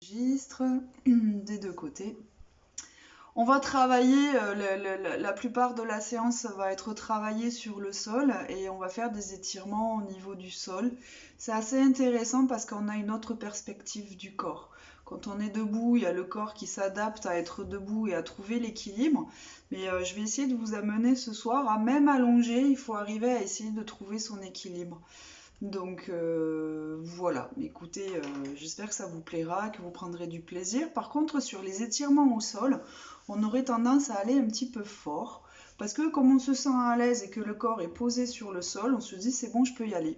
Registre des deux côtés. On va travailler, la plupart de la séance va être travaillée sur le sol et on va faire des étirements au niveau du sol. C'est assez intéressant parce qu'on a une autre perspective du corps. Quand on est debout, il y a le corps qui s'adapte à être debout et à trouver l'équilibre. Mais je vais essayer de vous amener ce soir à même allongé, il faut arriver à essayer de trouver son équilibre. Donc voilà, écoutez, j'espère que ça vous plaira, que vous prendrez du plaisir. Par contre, sur les étirements au sol, on aurait tendance à aller un petit peu fort. Parce que comme on se sent à l'aise et que le corps est posé sur le sol, on se dit c'est bon, je peux y aller.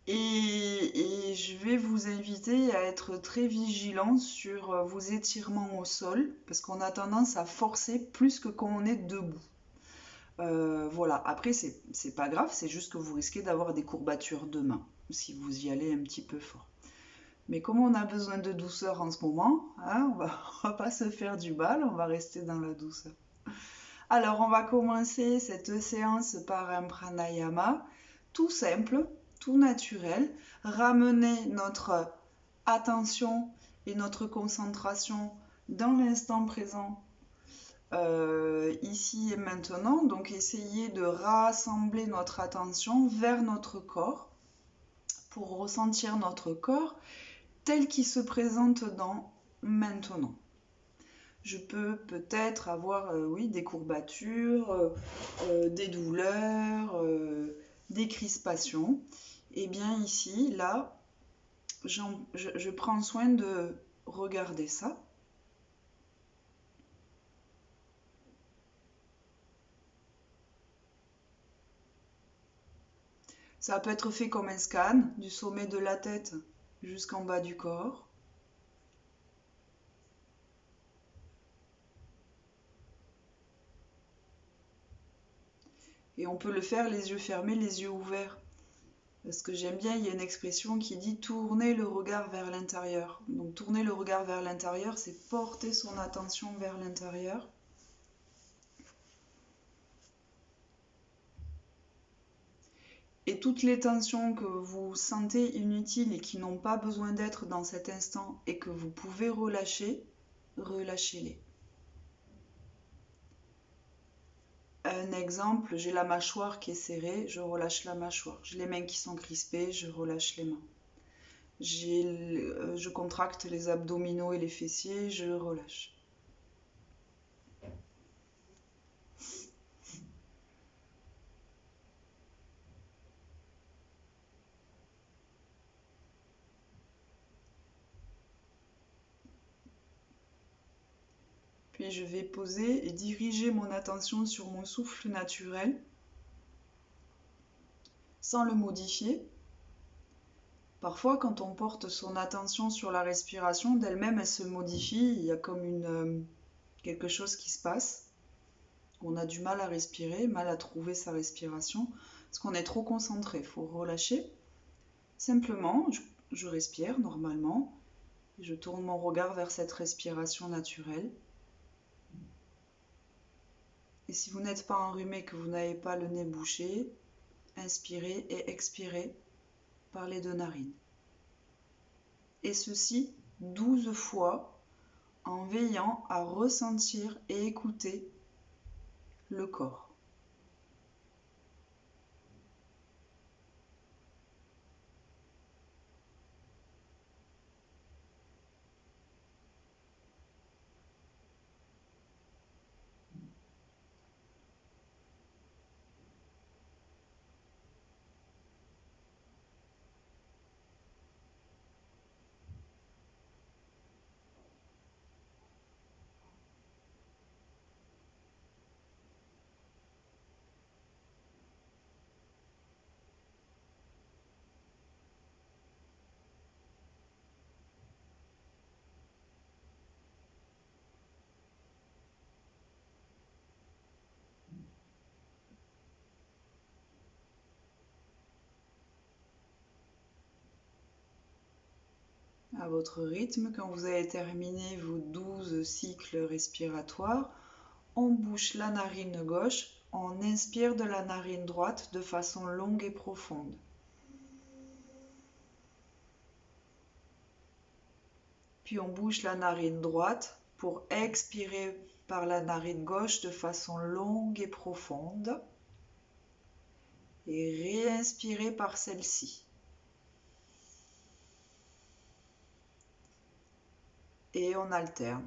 Et je vais vous inviter à être très vigilant sur vos étirements au sol, parce qu'on a tendance à forcer plus que quand on est debout. Voilà, après c'est pas grave, c'est juste que vous risquez d'avoir des courbatures de main si vous y allez un petit peu fort. Mais comme on a besoin de douceur en ce moment, hein, on va pas se faire du mal, on va rester dans la douceur. Alors on va commencer cette séance par un pranayama tout simple, tout naturel. Ramener notre attention et notre concentration dans l'instant présent, ici et maintenant. Donc essayez de rassembler notre attention vers notre corps pour ressentir notre corps tel qu'il se présente dans maintenant. Je peux peut-être avoir oui, des courbatures, des douleurs, des crispations. Et bien ici, là, je prends soin de regarder ça. Ça peut être fait comme un scan, du sommet de la tête jusqu'en bas du corps. Et on peut le faire les yeux fermés, les yeux ouverts. Parce que j'aime bien, il y a une expression qui dit tourner le regard vers l'intérieur. Donc tourner le regard vers l'intérieur, c'est porter son attention vers l'intérieur. Et toutes les tensions que vous sentez inutiles et qui n'ont pas besoin d'être dans cet instant et que vous pouvez relâcher, relâchez-les. Un exemple, j'ai la mâchoire qui est serrée, je relâche la mâchoire. J'ai les mains qui sont crispées, je relâche les mains. Je contracte les abdominaux et les fessiers, je relâche. Puis je vais poser et diriger mon attention sur mon souffle naturel, sans le modifier. Parfois, quand on porte son attention sur la respiration, d'elle-même, elle se modifie. Il y a comme quelque chose qui se passe. On a du mal à respirer, mal à trouver sa respiration, parce qu'on est trop concentré. Il faut relâcher. Simplement, je respire normalement. Et je tourne mon regard vers cette respiration naturelle. Et si vous n'êtes pas enrhumé, que vous n'avez pas le nez bouché, inspirez et expirez par les deux narines. Et ceci 12 fois en veillant à ressentir et écouter le corps. À votre rythme, quand vous avez terminé vos 12 cycles respiratoires, on bouche la narine gauche, on inspire de la narine droite de façon longue et profonde. Puis on bouche la narine droite pour expirer par la narine gauche de façon longue et profonde. Et réinspirer par celle-ci. Et on alterne.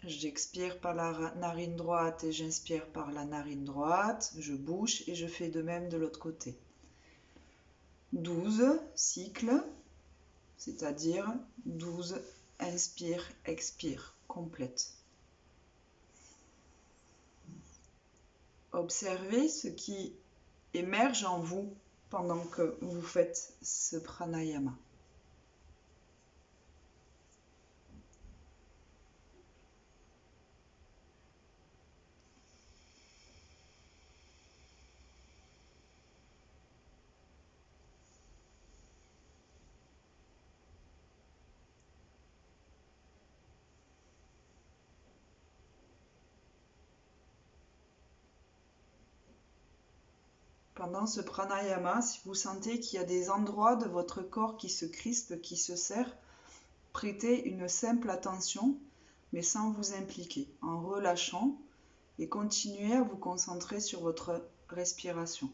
J'expire par la narine droite et j'inspire par la narine droite. Je bouche et je fais de même de l'autre côté. 12 cycles, c'est-à-dire 12 inspire, expire, complète. Observez ce qui émerge en vous pendant que vous faites ce pranayama. Pendant ce pranayama, si vous sentez qu'il y a des endroits de votre corps qui se crispent, qui se serrent, prêtez une simple attention, mais sans vous impliquer, en relâchant et continuez à vous concentrer sur votre respiration.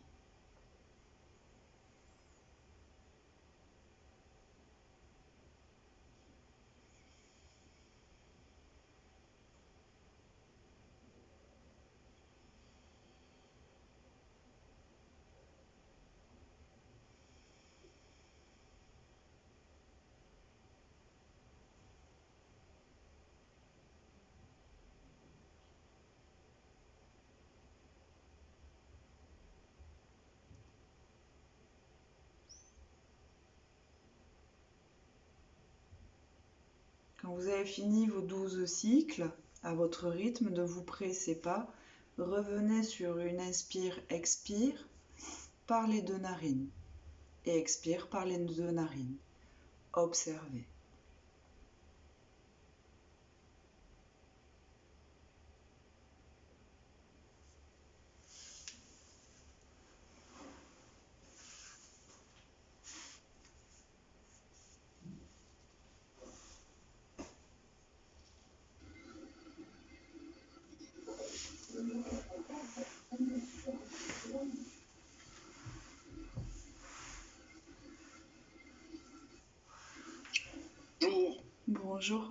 Quand vous avez fini vos 12 cycles, à votre rythme, ne vous pressez pas, revenez sur une inspire-expire par les deux narines et expire par les deux narines. Observez. Bonjour.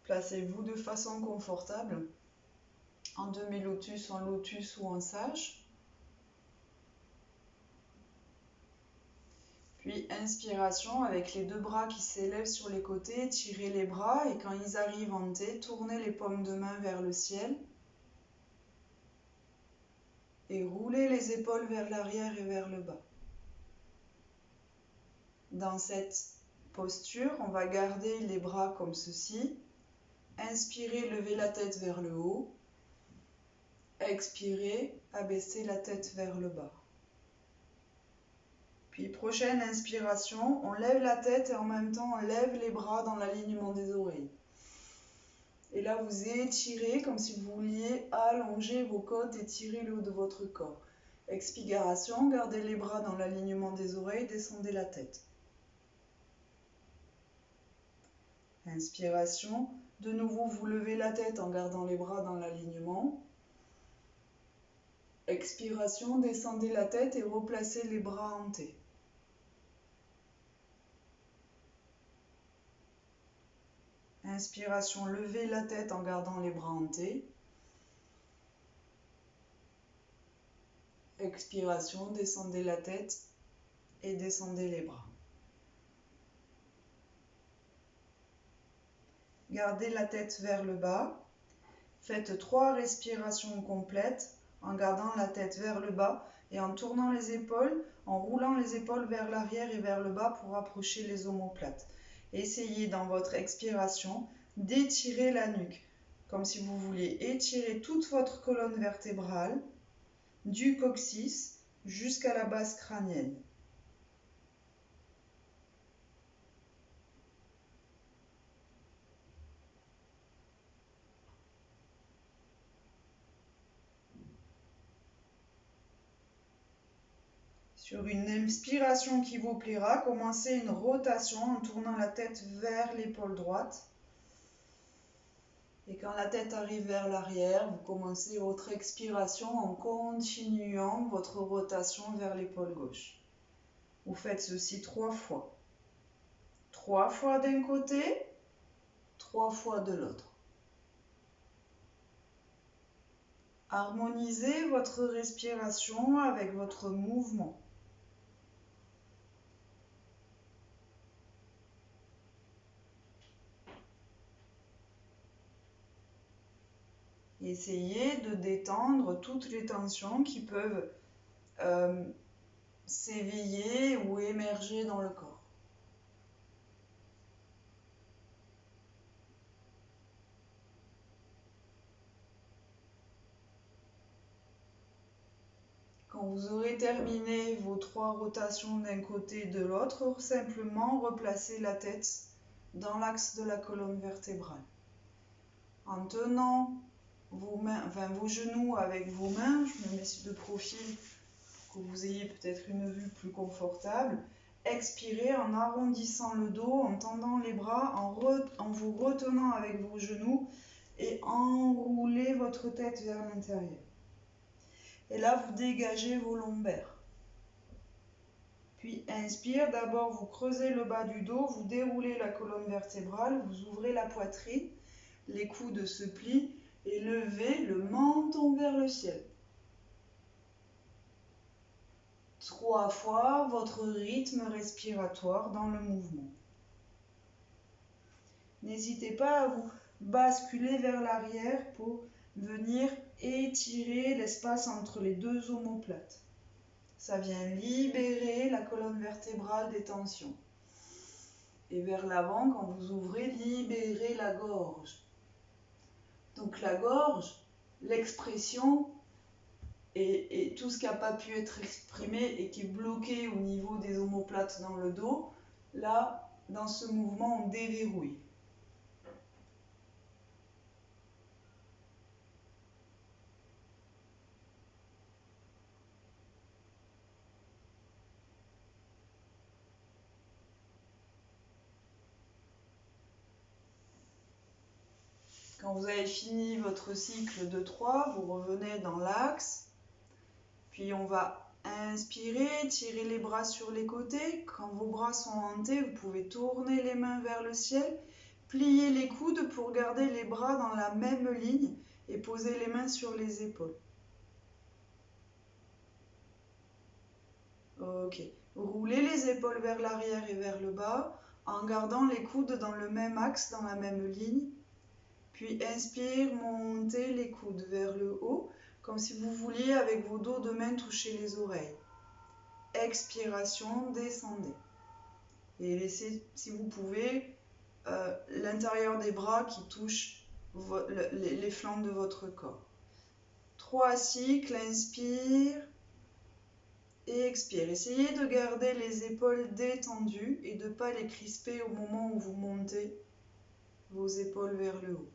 Placez-vous de façon confortable, en demi-lotus, en lotus ou en sage. Puis inspiration avec les deux bras qui s'élèvent sur les côtés, tirez les bras et quand ils arrivent en T, tournez les paumes de main vers le ciel. Et roulez les épaules vers l'arrière et vers le bas. Dans cette posture, on va garder les bras comme ceci. Inspirez, levez la tête vers le haut. Expirez, abaissez la tête vers le bas. Puis prochaine inspiration, on lève la tête et en même temps on lève les bras dans l'alignement des oreilles. Et là vous étirez comme si vous vouliez allonger vos côtes et tirer le haut de votre corps. Expiration, gardez les bras dans l'alignement des oreilles, descendez la tête. Inspiration, de nouveau vous levez la tête en gardant les bras dans l'alignement. Expiration, descendez la tête et replacez les bras en T. Inspiration, levez la tête en gardant les bras en T. Expiration, descendez la tête et descendez les bras. Gardez la tête vers le bas. Faites 3 respirations complètes en gardant la tête vers le bas et en tournant les épaules, en roulant les épaules vers l'arrière et vers le bas pour rapprocher les omoplates. Essayez dans votre expiration d'étirer la nuque, comme si vous vouliez étirer toute votre colonne vertébrale, du coccyx jusqu'à la base crânienne. Sur une inspiration qui vous plaira, commencez une rotation en tournant la tête vers l'épaule droite. Et quand la tête arrive vers l'arrière, vous commencez votre expiration en continuant votre rotation vers l'épaule gauche. Vous faites ceci 3 fois. 3 fois d'un côté, 3 fois de l'autre. Harmonisez votre respiration avec votre mouvement. Essayez de détendre toutes les tensions qui peuvent s'éveiller ou émerger dans le corps. Quand vous aurez terminé vos 3 rotations d'un côté et de l'autre, simplement replacez la tête dans l'axe de la colonne vertébrale. En tenant vos genoux avec vos mains, je me mets de profil pour que vous ayez peut-être une vue plus confortable. Expirez en arrondissant le dos, en tendant les bras, en vous retenant avec vos genoux et enroulez votre tête vers l'intérieur. Et là, vous dégagez vos lombaires. Puis inspire, d'abord vous creusez le bas du dos, vous déroulez la colonne vertébrale, vous ouvrez la poitrine, les coudes se plient et levez le menton vers le ciel. 3 fois votre rythme respiratoire dans le mouvement. N'hésitez pas à vous basculer vers l'arrière pour venir étirer l'espace entre les 2 omoplates. Ça vient libérer la colonne vertébrale des tensions. Et vers l'avant, quand vous ouvrez, libérez la gorge. Donc la gorge, l'expression et tout ce qui n'a pas pu être exprimé et qui est bloqué au niveau des omoplates dans le dos, là, dans ce mouvement, on déverrouille. Quand vous avez fini votre cycle de 3, vous revenez dans l'axe. Puis on va inspirer, tirer les bras sur les côtés. Quand vos bras sont hantés, vous pouvez tourner les mains vers le ciel, plier les coudes pour garder les bras dans la même ligne et poser les mains sur les épaules. Ok. Roulez les épaules vers l'arrière et vers le bas en gardant les coudes dans le même axe, dans la même ligne. Puis inspire, montez les coudes vers le haut, comme si vous vouliez avec vos dos de main toucher les oreilles. Expiration, descendez. Et laissez, si vous pouvez, l'intérieur des bras qui touche les flancs de votre corps. 3 cycles, inspire et expire. Essayez de garder les épaules détendues et de ne pas les crisper au moment où vous montez vos épaules vers le haut.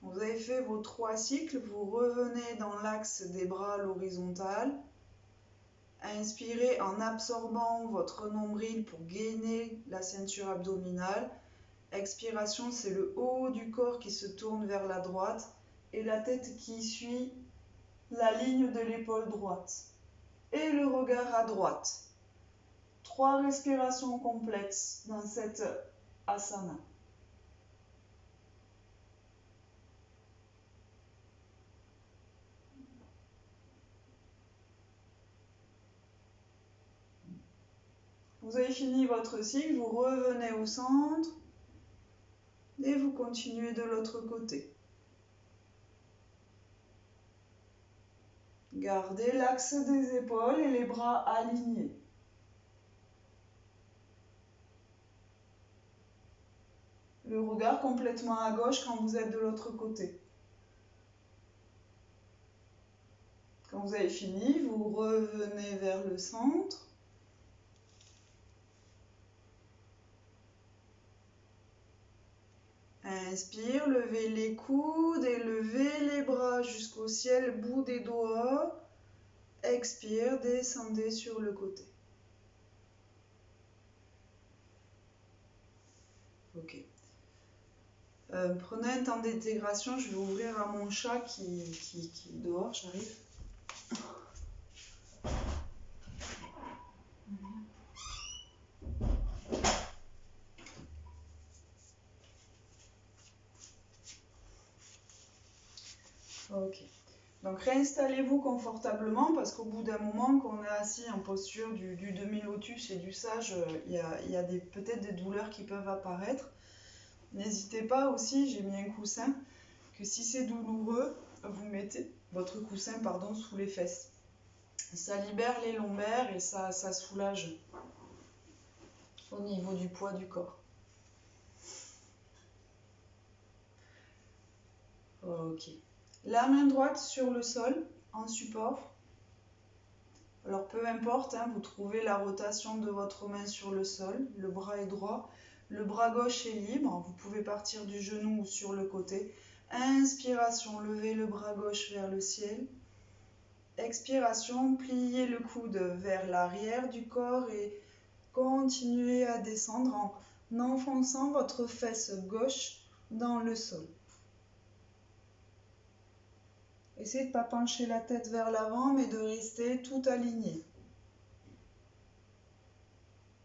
Vous avez fait vos 3 cycles, vous revenez dans l'axe des bras à l'horizontale. Inspirez en absorbant votre nombril pour gainer la ceinture abdominale. Expiration, c'est le haut du corps qui se tourne vers la droite et la tête qui suit la ligne de l'épaule droite. Et le regard à droite. 3 respirations complètes dans cette asana. Vous avez fini votre cycle, vous revenez au centre et vous continuez de l'autre côté. Gardez l'axe des épaules et les bras alignés. Le regard complètement à gauche quand vous êtes de l'autre côté. Quand vous avez fini, vous revenez vers le centre. Inspire, levez les coudes et levez les bras jusqu'au ciel, bout des doigts. Expire, descendez sur le côté. Ok. Prenez un temps d'intégration, je vais ouvrir à mon chat qui est dehors, j'arrive. Ok. Donc réinstallez-vous confortablement parce qu'au bout d'un moment qu'on est assis en posture du demi-lotus et du sage, il y a peut-être des douleurs qui peuvent apparaître. N'hésitez pas aussi, j'ai mis un coussin, que si c'est douloureux, vous mettez votre coussin sous les fesses. Ça libère les lombaires et ça soulage au niveau du poids du corps. Ok. La main droite sur le sol, en support. Alors peu importe, hein, vous trouvez la rotation de votre main sur le sol, le bras est droit, le bras gauche est libre, vous pouvez partir du genou ou sur le côté. Inspiration, levez le bras gauche vers le ciel. Expiration, pliez le coude vers l'arrière du corps et continuez à descendre en enfonçant votre fesse gauche dans le sol. Essayez de ne pas pencher la tête vers l'avant, mais de rester tout aligné.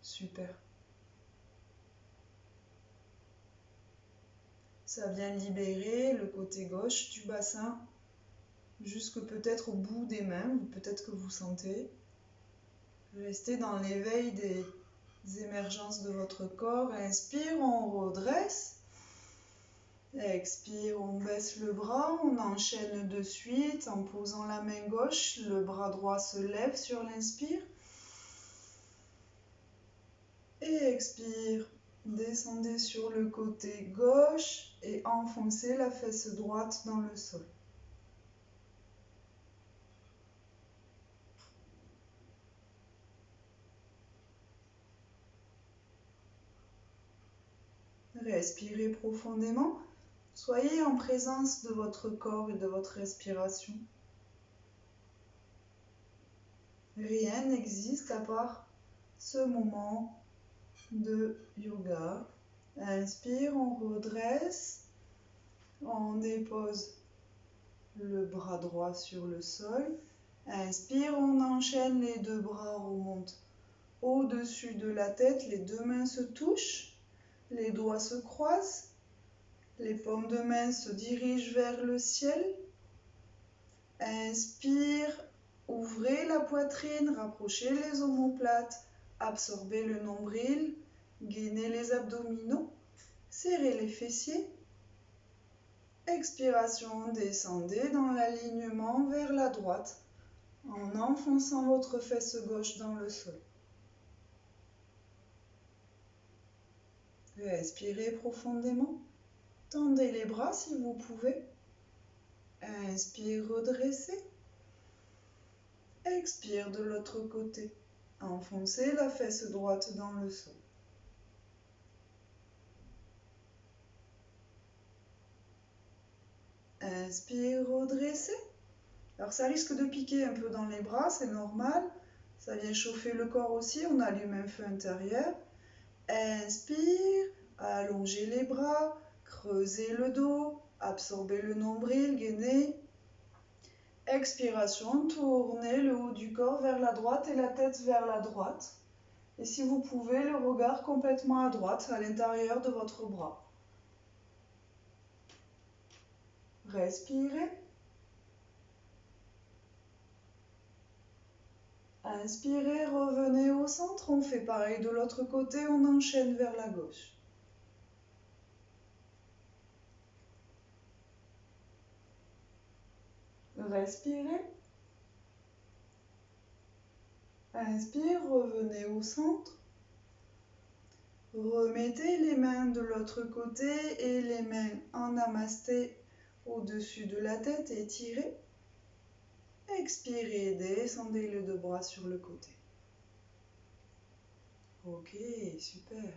Super. Ça vient libérer le côté gauche du bassin jusque peut-être au bout des mains, peut-être que vous sentez. Restez dans l'éveil des émergences de votre corps. Inspire, on redresse. Expire, on baisse le bras, on enchaîne de suite en posant la main gauche, le bras droit se lève sur l'inspire. Et expire, descendez sur le côté gauche et enfoncez la fesse droite dans le sol. Respirez profondément. Soyez en présence de votre corps et de votre respiration. Rien n'existe à part ce moment de yoga. Inspire, on redresse. On dépose le bras droit sur le sol. Inspire, on enchaîne, les deux bras remontent au-dessus de la tête. Les deux mains se touchent. Les doigts se croisent. Les paumes de main se dirigent vers le ciel. Inspire, ouvrez la poitrine, rapprochez les omoplates, absorbez le nombril, gainez les abdominaux, serrez les fessiers. Expiration, descendez dans l'alignement vers la droite en enfonçant votre fesse gauche dans le sol. Respirez profondément. Tendez les bras si vous pouvez. Inspire, redressez. Expire de l'autre côté. Enfoncez la fesse droite dans le sol. Inspire, redressez. Alors ça risque de piquer un peu dans les bras, c'est normal. Ça vient chauffer le corps aussi, on allume un feu intérieur. Inspire, allongez les bras, creusez le dos, absorbez le nombril, gainez. Expiration, tournez le haut du corps vers la droite et la tête vers la droite. Et si vous pouvez, le regard complètement à droite, à l'intérieur de votre bras. Respirez. Inspirez, revenez au centre. On fait pareil de l'autre côté, on enchaîne vers la gauche. Respirez. Inspire, revenez au centre. Remettez les mains de l'autre côté et les mains en namasté au-dessus de la tête, étirez. Expirez, descendez les deux bras sur le côté. Ok, super.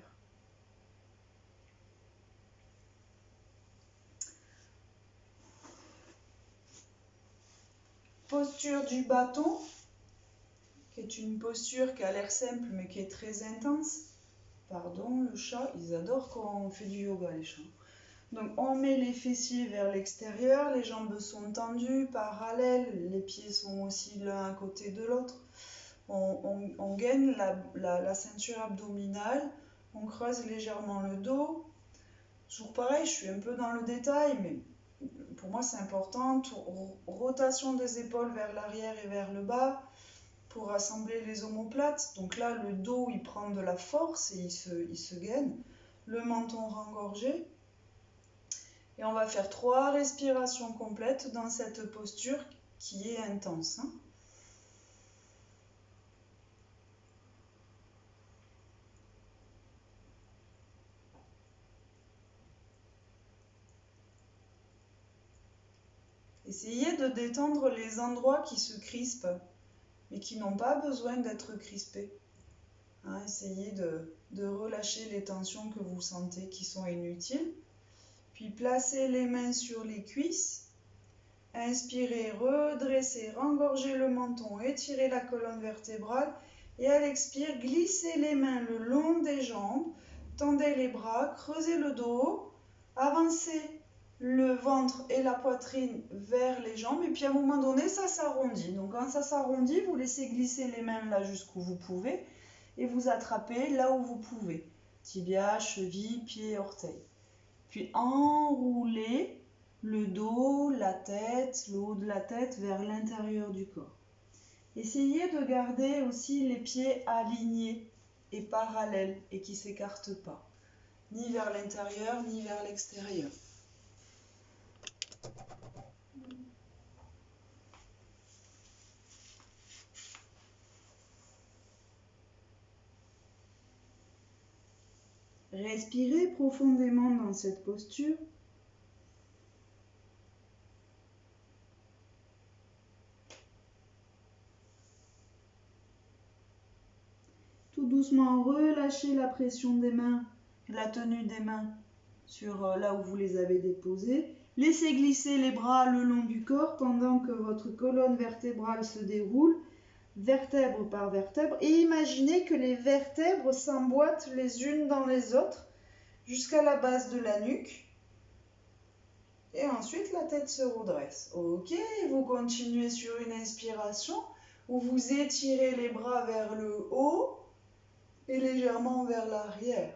Posture du bâton, qui est une posture qui a l'air simple mais qui est très intense. Pardon, le chat, ils adorent quand on fait du yoga, les chats. Donc on met les fessiers vers l'extérieur, les jambes sont tendues, parallèles, les pieds sont aussi l'un à côté de l'autre. On gaine la ceinture abdominale, on creuse légèrement le dos. Toujours pareil, je suis un peu dans le détail, mais pour moi c'est important. Rotation des épaules vers l'arrière et vers le bas pour assembler les omoplates. Donc là, le dos il prend de la force et il se gaine. Le menton rengorgé. Et on va faire 3 respirations complètes dans cette posture qui est intense. Essayez de détendre les endroits qui se crispent, mais qui n'ont pas besoin d'être crispés. Essayez de relâcher les tensions que vous sentez qui sont inutiles. Puis placez les mains sur les cuisses. Inspirez, redressez, rengorgez le menton, étirez la colonne vertébrale. Et à l'expire, glissez les mains le long des jambes, tendez les bras, creusez le dos, avancez le ventre et la poitrine vers les jambes. Et puis à un moment donné, ça s'arrondit. Donc quand ça s'arrondit, vous laissez glisser les mains là jusqu'où vous pouvez et vous attrapez là où vous pouvez. Tibia, cheville, pied, orteil. Puis enroulez le dos, la tête, le haut de la tête vers l'intérieur du corps. Essayez de garder aussi les pieds alignés et parallèles et qui ne s'écartent pas, ni vers l'intérieur ni vers l'extérieur. Respirez profondément dans cette posture. Tout doucement, relâchez la pression des mains, la tenue des mains sur là où vous les avez déposées. Laissez glisser les bras le long du corps pendant que votre colonne vertébrale se déroule, vertèbre par vertèbre. Et imaginez que les vertèbres s'emboîtent les unes dans les autres jusqu'à la base de la nuque. Et ensuite, la tête se redresse. Ok, vous continuez sur une inspiration où vous étirez les bras vers le haut et légèrement vers l'arrière.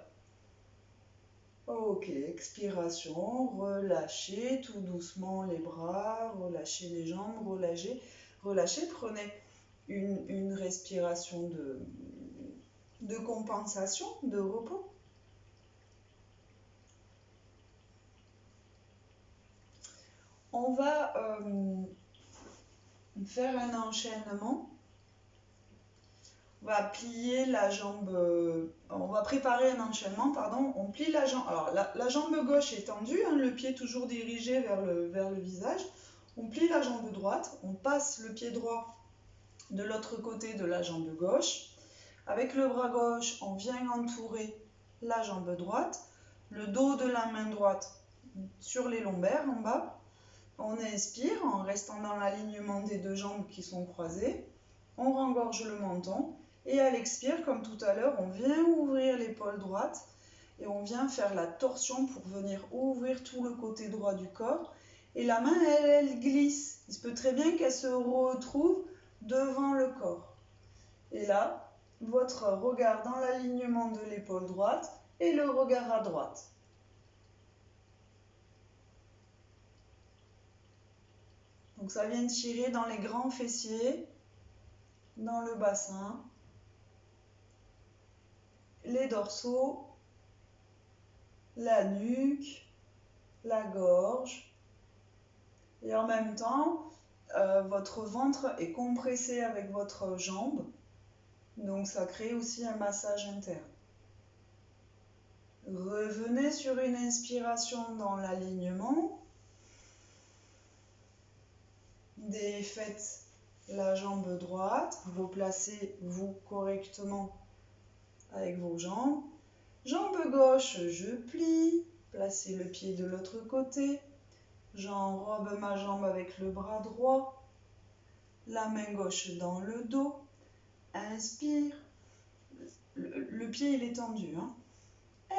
Ok, expiration, relâchez tout doucement les bras, relâchez les jambes, relâchez. Prenez une respiration de compensation, de repos. On va faire un enchaînement. On va plier la jambe, on va préparer un enchaînement, pardon. On plie la jambe, alors la jambe gauche est tendue, le pied toujours dirigé vers le visage. On plie la jambe droite, on passe le pied droit de l'autre côté de la jambe gauche. Avec le bras gauche, on vient entourer la jambe droite, le dos de la main droite sur les lombaires en bas. On inspire en restant dans l'alignement des deux jambes qui sont croisées. On rengorge le menton. Et à l'expire, comme tout à l'heure, on vient ouvrir l'épaule droite et on vient faire la torsion pour venir ouvrir tout le côté droit du corps. Et la main, elle glisse. Il se peut très bien qu'elle se retrouve devant le corps. Et là, votre regard dans l'alignement de l'épaule droite et le regard à droite. Donc ça vient tirer dans les grands fessiers, dans le bassin, les dorsaux, la nuque, la gorge. Et en même temps, votre ventre est compressé avec votre jambe. Donc ça crée aussi un massage interne. Revenez sur une inspiration dans l'alignement. Défaites la jambe droite. Vous placez vous correctement avec vos jambes. Jambe gauche, je plie. Placez le pied de l'autre côté. J'enrobe ma jambe avec le bras droit. la main gauche dans le dos. Inspire. Le pied, il est tendu. Hein.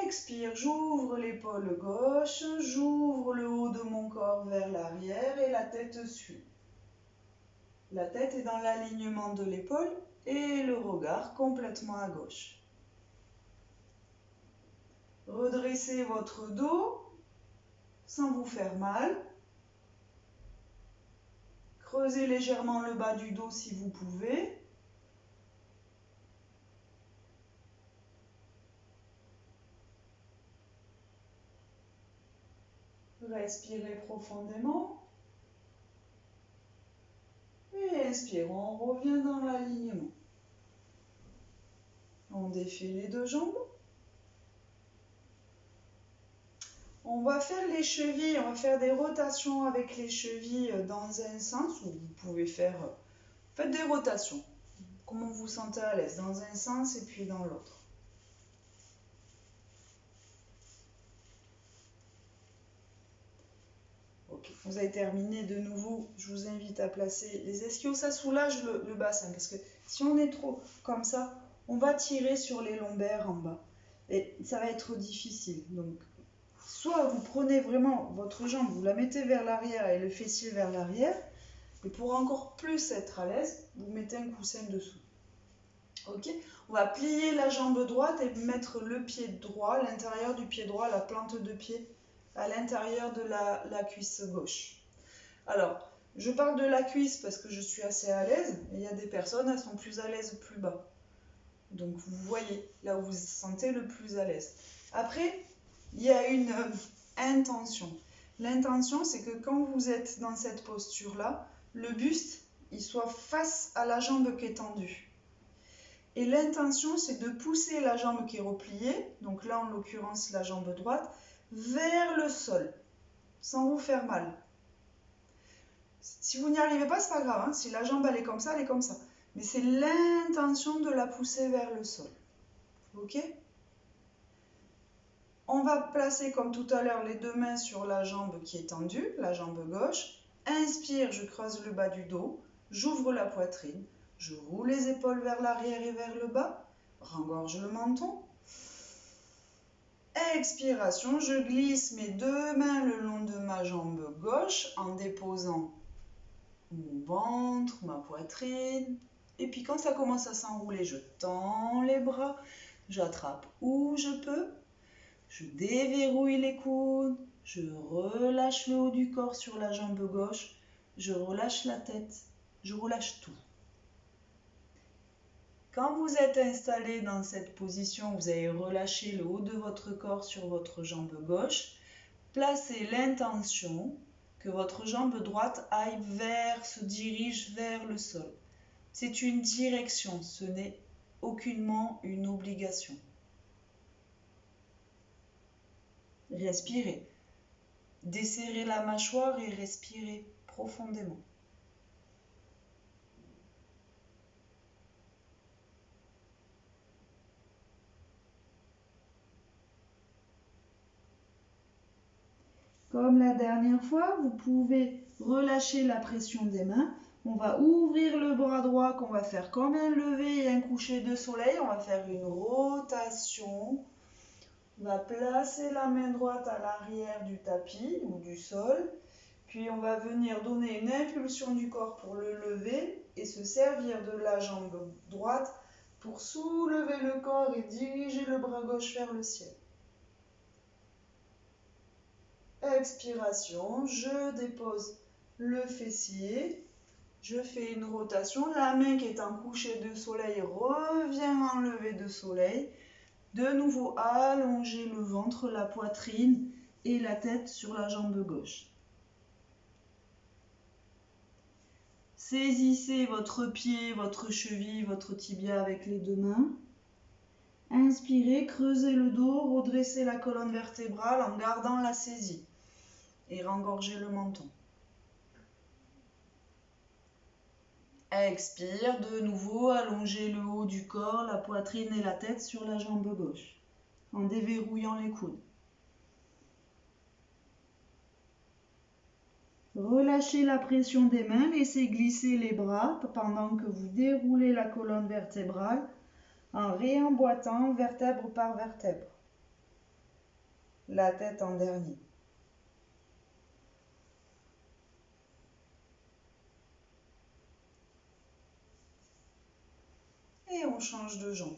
Expire, j'ouvre l'épaule gauche, j'ouvre le haut de mon corps vers l'arrière et la tête suit. La tête est dans l'alignement de l'épaule et le regard complètement à gauche. Redressez votre dos sans vous faire mal. Creusez légèrement le bas du dos si vous pouvez. Respirez profondément. Et inspire, on revient dans l'alignement. On défait les deux jambes. On va faire les chevilles, on va faire des rotations avec les chevilles dans un sens, ou vous pouvez faire, faites des rotations, comment vous vous sentez à l'aise, dans un sens et puis dans l'autre. Ok, vous avez terminé de nouveau, je vous invite à placer les ischios, ça soulage le bassin, parce que si on est trop comme ça, on va tirer sur les lombaires en bas, et ça va être difficile, donc soit vous prenez vraiment votre jambe, vous la mettez vers l'arrière et le fessier vers l'arrière. Et pour encore plus être à l'aise, vous mettez un coussin dessous. Ok ? On va plier la jambe droite et mettre le pied droit, l'intérieur du pied droit, la plante de pied à l'intérieur de la cuisse gauche. Alors, je parle de la cuisse parce que je suis assez à l'aise. Et il y a des personnes, elles sont plus à l'aise plus bas. Donc vous voyez là où vous vous sentez le plus à l'aise. Après, il y a une intention. L'intention, c'est que quand vous êtes dans cette posture-là, le buste, il soit face à la jambe qui est tendue. Et l'intention, c'est de pousser la jambe qui est repliée, donc là en l'occurrence la jambe droite, vers le sol, sans vous faire mal. Si vous n'y arrivez pas, c'est pas grave, hein. Si la jambe elle est comme ça, elle est comme ça. Mais c'est l'intention de la pousser vers le sol. Ok ? On va placer comme tout à l'heure les deux mains sur la jambe qui est tendue, la jambe gauche. Inspire, je creuse le bas du dos, j'ouvre la poitrine, je roule les épaules vers l'arrière et vers le bas, rengorge le menton. Expiration, je glisse mes deux mains le long de ma jambe gauche en déposant mon ventre, ma poitrine. Et puis quand ça commence à s'enrouler, je tends les bras, j'attrape où je peux. Je déverrouille les coudes, je relâche le haut du corps sur la jambe gauche, je relâche la tête, je relâche tout. Quand vous êtes installé dans cette position, vous avez relâché le haut de votre corps sur votre jambe gauche, placez l'intention que votre jambe droite se dirige vers le sol. C'est une direction, ce n'est aucunement une obligation. Respirez. Desserrez la mâchoire et respirez profondément. Comme la dernière fois, vous pouvez relâcher la pression des mains. On va ouvrir le bras droit qu'on va faire comme un lever et un coucher de soleil. On va faire une rotation. On va placer la main droite à l'arrière du tapis ou du sol. Puis on va venir donner une impulsion du corps pour le lever et se servir de la jambe droite pour soulever le corps et diriger le bras gauche vers le ciel. Expiration, je dépose le fessier, je fais une rotation, la main qui est en coucher de soleil revient en lever de soleil. De nouveau, allongez le ventre, la poitrine et la tête sur la jambe gauche. Saisissez votre pied, votre cheville, votre tibia avec les deux mains. Inspirez, creusez le dos, redressez la colonne vertébrale en gardant la saisie et rengorgez le menton. Expire, de nouveau, allongez le haut du corps, la poitrine et la tête sur la jambe gauche, en déverrouillant les coudes. Relâchez la pression des mains, laissez glisser les bras pendant que vous déroulez la colonne vertébrale en réemboîtant vertèbre par vertèbre. La tête en dernier. Et on change de jambe.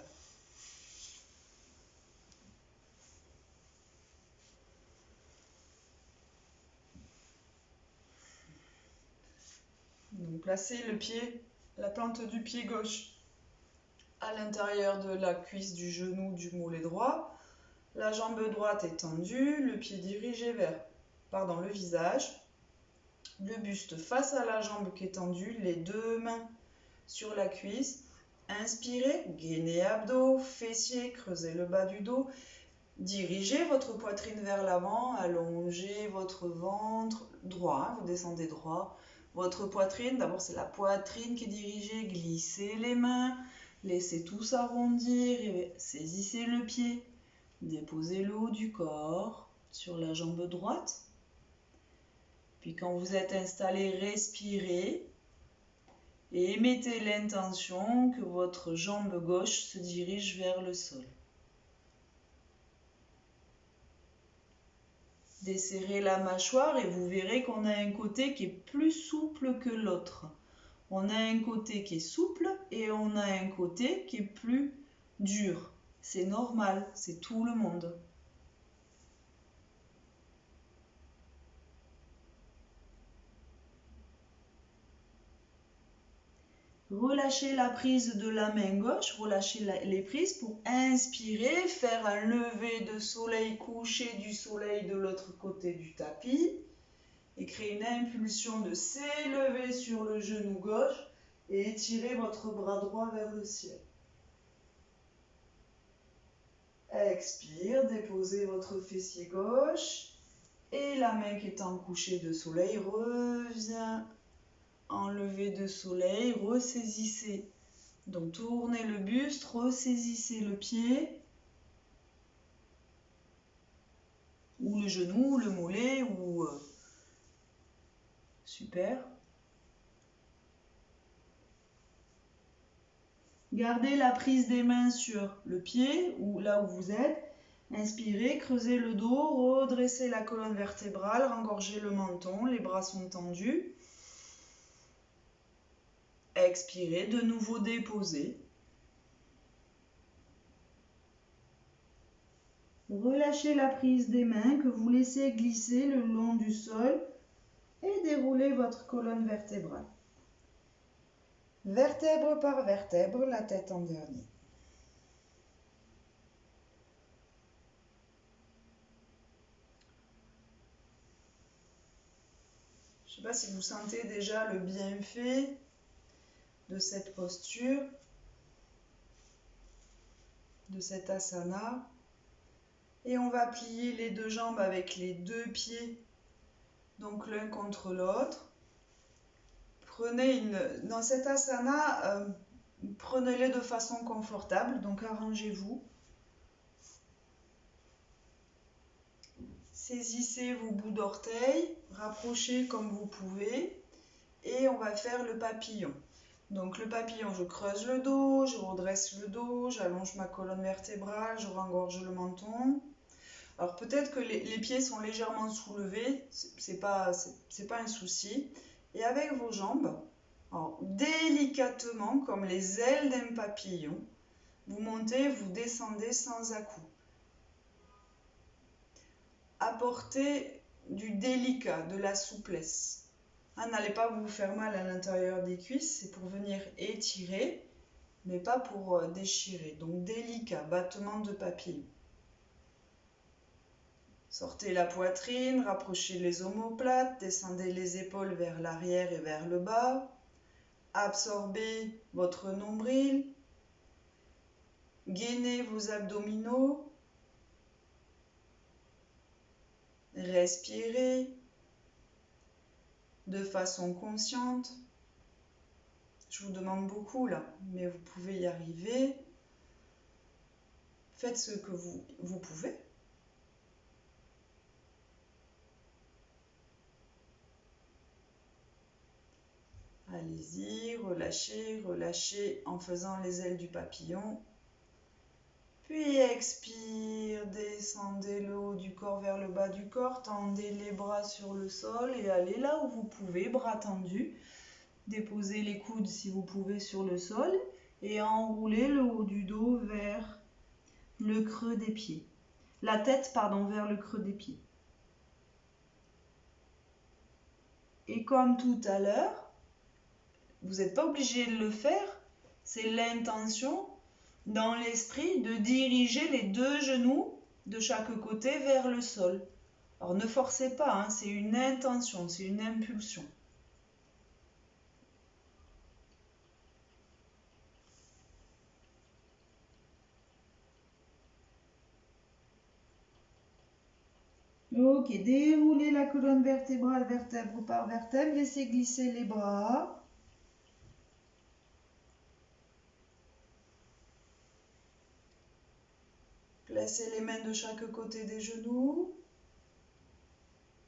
Donc placez le pied, la plante du pied gauche à l'intérieur de la cuisse du genou du mollet droit. La jambe droite est tendue, le pied dirigé vers le visage. Le buste face à la jambe qui est tendue, les deux mains sur la cuisse. Inspirez, gainez abdos, fessiers, creusez le bas du dos. Dirigez votre poitrine vers l'avant, allongez votre ventre droit, vous descendez droit. Votre poitrine, d'abord c'est la poitrine qui est dirigée, glissez les mains, laissez tout s'arrondir et saisissez le pied. Déposez le haut du corps sur la jambe droite. Puis quand vous êtes installé, respirez et mettez l'intention que votre jambe gauche se dirige vers le sol. Desserrez la mâchoire et vous verrez qu'on a un côté qui est plus souple que l'autre. On a un côté qui est souple et on a un côté qui est plus dur. C'est normal, c'est tout le monde. Relâchez la prise de la main gauche, relâchez les prises pour inspirer, faire un lever de soleil, coucher du soleil de l'autre côté du tapis et créer une impulsion de s'élever sur le genou gauche et étirer votre bras droit vers le ciel. Expire, déposez votre fessier gauche et la main qui est en coucher de soleil revient en lever de soleil, ressaisissez. Donc tournez le buste, ressaisissez le pied ou le genou, le mollet ou super. Gardez la prise des mains sur le pied ou là où vous êtes. Inspirez, creusez le dos, redressez la colonne vertébrale, rengorgez le menton, les bras sont tendus. Expirez, de nouveau déposez. Relâchez la prise des mains que vous laissez glisser le long du sol et déroulez votre colonne vertébrale. Vertèbre par vertèbre, la tête en dernier. Je ne sais pas si vous sentez déjà le bienfait de cette posture, de cet asana. Et on va plier les deux jambes avec les deux pieds, donc l'un contre l'autre. Dans cet asana, prenez-le de façon confortable, donc arrangez-vous. Saisissez vos bouts d'orteils, rapprochez comme vous pouvez et on va faire le papillon. Donc le papillon, je creuse le dos, je redresse le dos, j'allonge ma colonne vertébrale, je rengorge le menton. Alors peut-être que les pieds sont légèrement soulevés, c'est pas un souci. Et avec vos jambes, alors, délicatement comme les ailes d'un papillon, vous montez, vous descendez sans à-coups. Apportez du délicat, de la souplesse. N'allez pas vous faire mal à l'intérieur des cuisses, c'est pour venir étirer, mais pas pour déchirer. Donc délicat, battement de papillon. Sortez la poitrine, rapprochez les omoplates, descendez les épaules vers l'arrière et vers le bas. Absorbez votre nombril. Gainez vos abdominaux. Respirez de façon consciente. Je vous demande beaucoup là, mais vous pouvez y arriver. Faites ce que vous pouvez. « Allez-y, relâchez, relâchez en faisant les ailes du papillon. Puis expire, descendez le haut du corps vers le bas du corps, tendez les bras sur le sol et allez là où vous pouvez, bras tendus. Déposez les coudes si vous pouvez sur le sol et enroulez le haut du dos vers le creux des pieds. La tête, pardon, vers le creux des pieds. Et comme tout à l'heure, vous n'êtes pas obligé de le faire, c'est l'intention dans l'esprit de diriger les deux genoux de chaque côté vers le sol. Alors ne forcez pas, hein, c'est une intention, c'est une impulsion. Ok, déroulez la colonne vertébrale vertèbre par vertèbre, laissez glisser les bras. Placez les mains de chaque côté des genoux.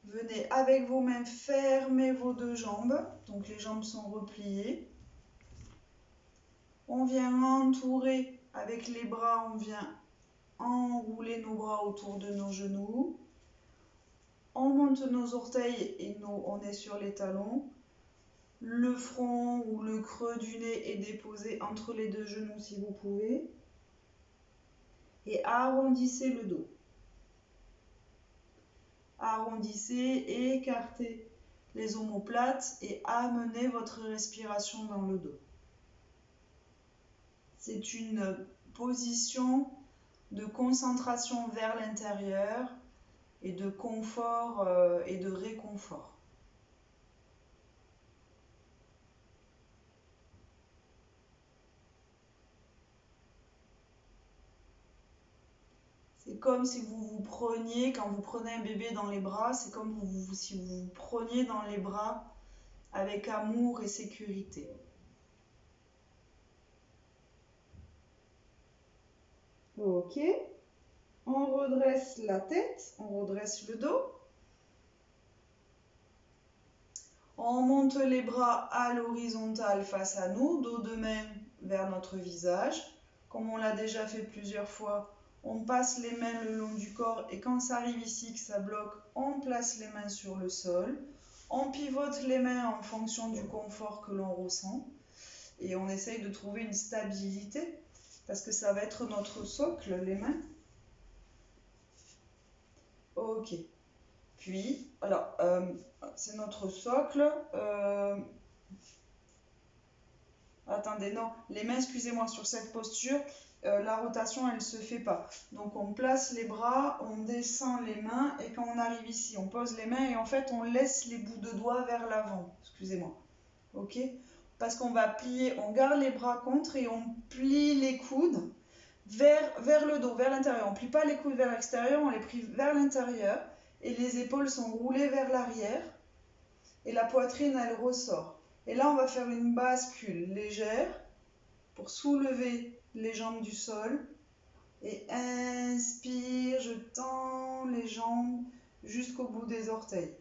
Venez avec vos mains fermer vos deux jambes, donc les jambes sont repliées. On vient entourer avec les bras, on vient enrouler nos bras autour de nos genoux. On monte nos orteils et on est sur les talons. Le front ou le creux du nez est déposé entre les deux genoux si vous pouvez. Et arrondissez le dos. Arrondissez, écartez les omoplates et amenez votre respiration dans le dos. C'est une position de concentration vers l'intérieur et de confort et de réconfort. C'est comme si vous vous preniez, quand vous prenez un bébé dans les bras, c'est comme si vous vous preniez dans les bras avec amour et sécurité. Ok. On redresse la tête, on redresse le dos. On monte les bras à l'horizontale face à nous, dos de main vers notre visage. Comme on l'a déjà fait plusieurs fois, on passe les mains le long du corps et quand ça arrive ici que ça bloque, on place les mains sur le sol. On pivote les mains en fonction du confort que l'on ressent et on essaye de trouver une stabilité parce que ça va être notre socle, les mains. Ok. Puis, alors, c'est notre socle. Attendez, non, les mains, excusez-moi, sur cette posture, la rotation, elle ne se fait pas. Donc, on place les bras, on descend les mains, et quand on arrive ici, on pose les mains, et en fait, on laisse les bouts de doigts vers l'avant. Excusez-moi. Ok? Parce qu'on va plier, on garde les bras contre, et on plie les coudes vers le dos, vers l'intérieur. On ne plie pas les coudes vers l'extérieur, on les plie vers l'intérieur. Et les épaules sont roulées vers l'arrière et la poitrine elle ressort. Et là on va faire une bascule légère pour soulever les jambes du sol et inspire, je tends les jambes jusqu'au bout des orteils.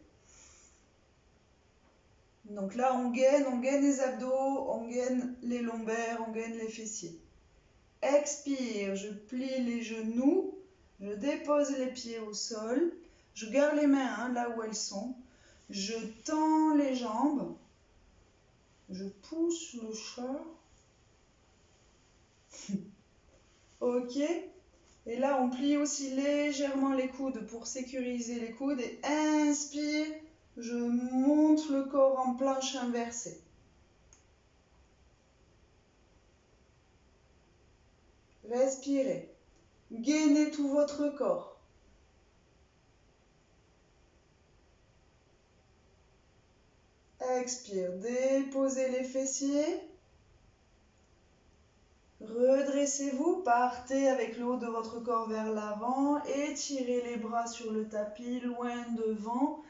Donc là on gaine les abdos, on gaine les lombaires, on gaine les fessiers. Expire, je plie les genoux, je dépose les pieds au sol. Je garde les mains là où elles sont. Je tends les jambes. Je pousse le chat. Ok. Et là, on plie aussi légèrement les coudes pour sécuriser les coudes. Et inspire. Je monte le corps en planche inversée. Respirez. Gainez tout votre corps. Expire, déposez les fessiers. Redressez-vous, partez avec le haut de votre corps vers l'avant, étirez les bras sur le tapis, loin devant.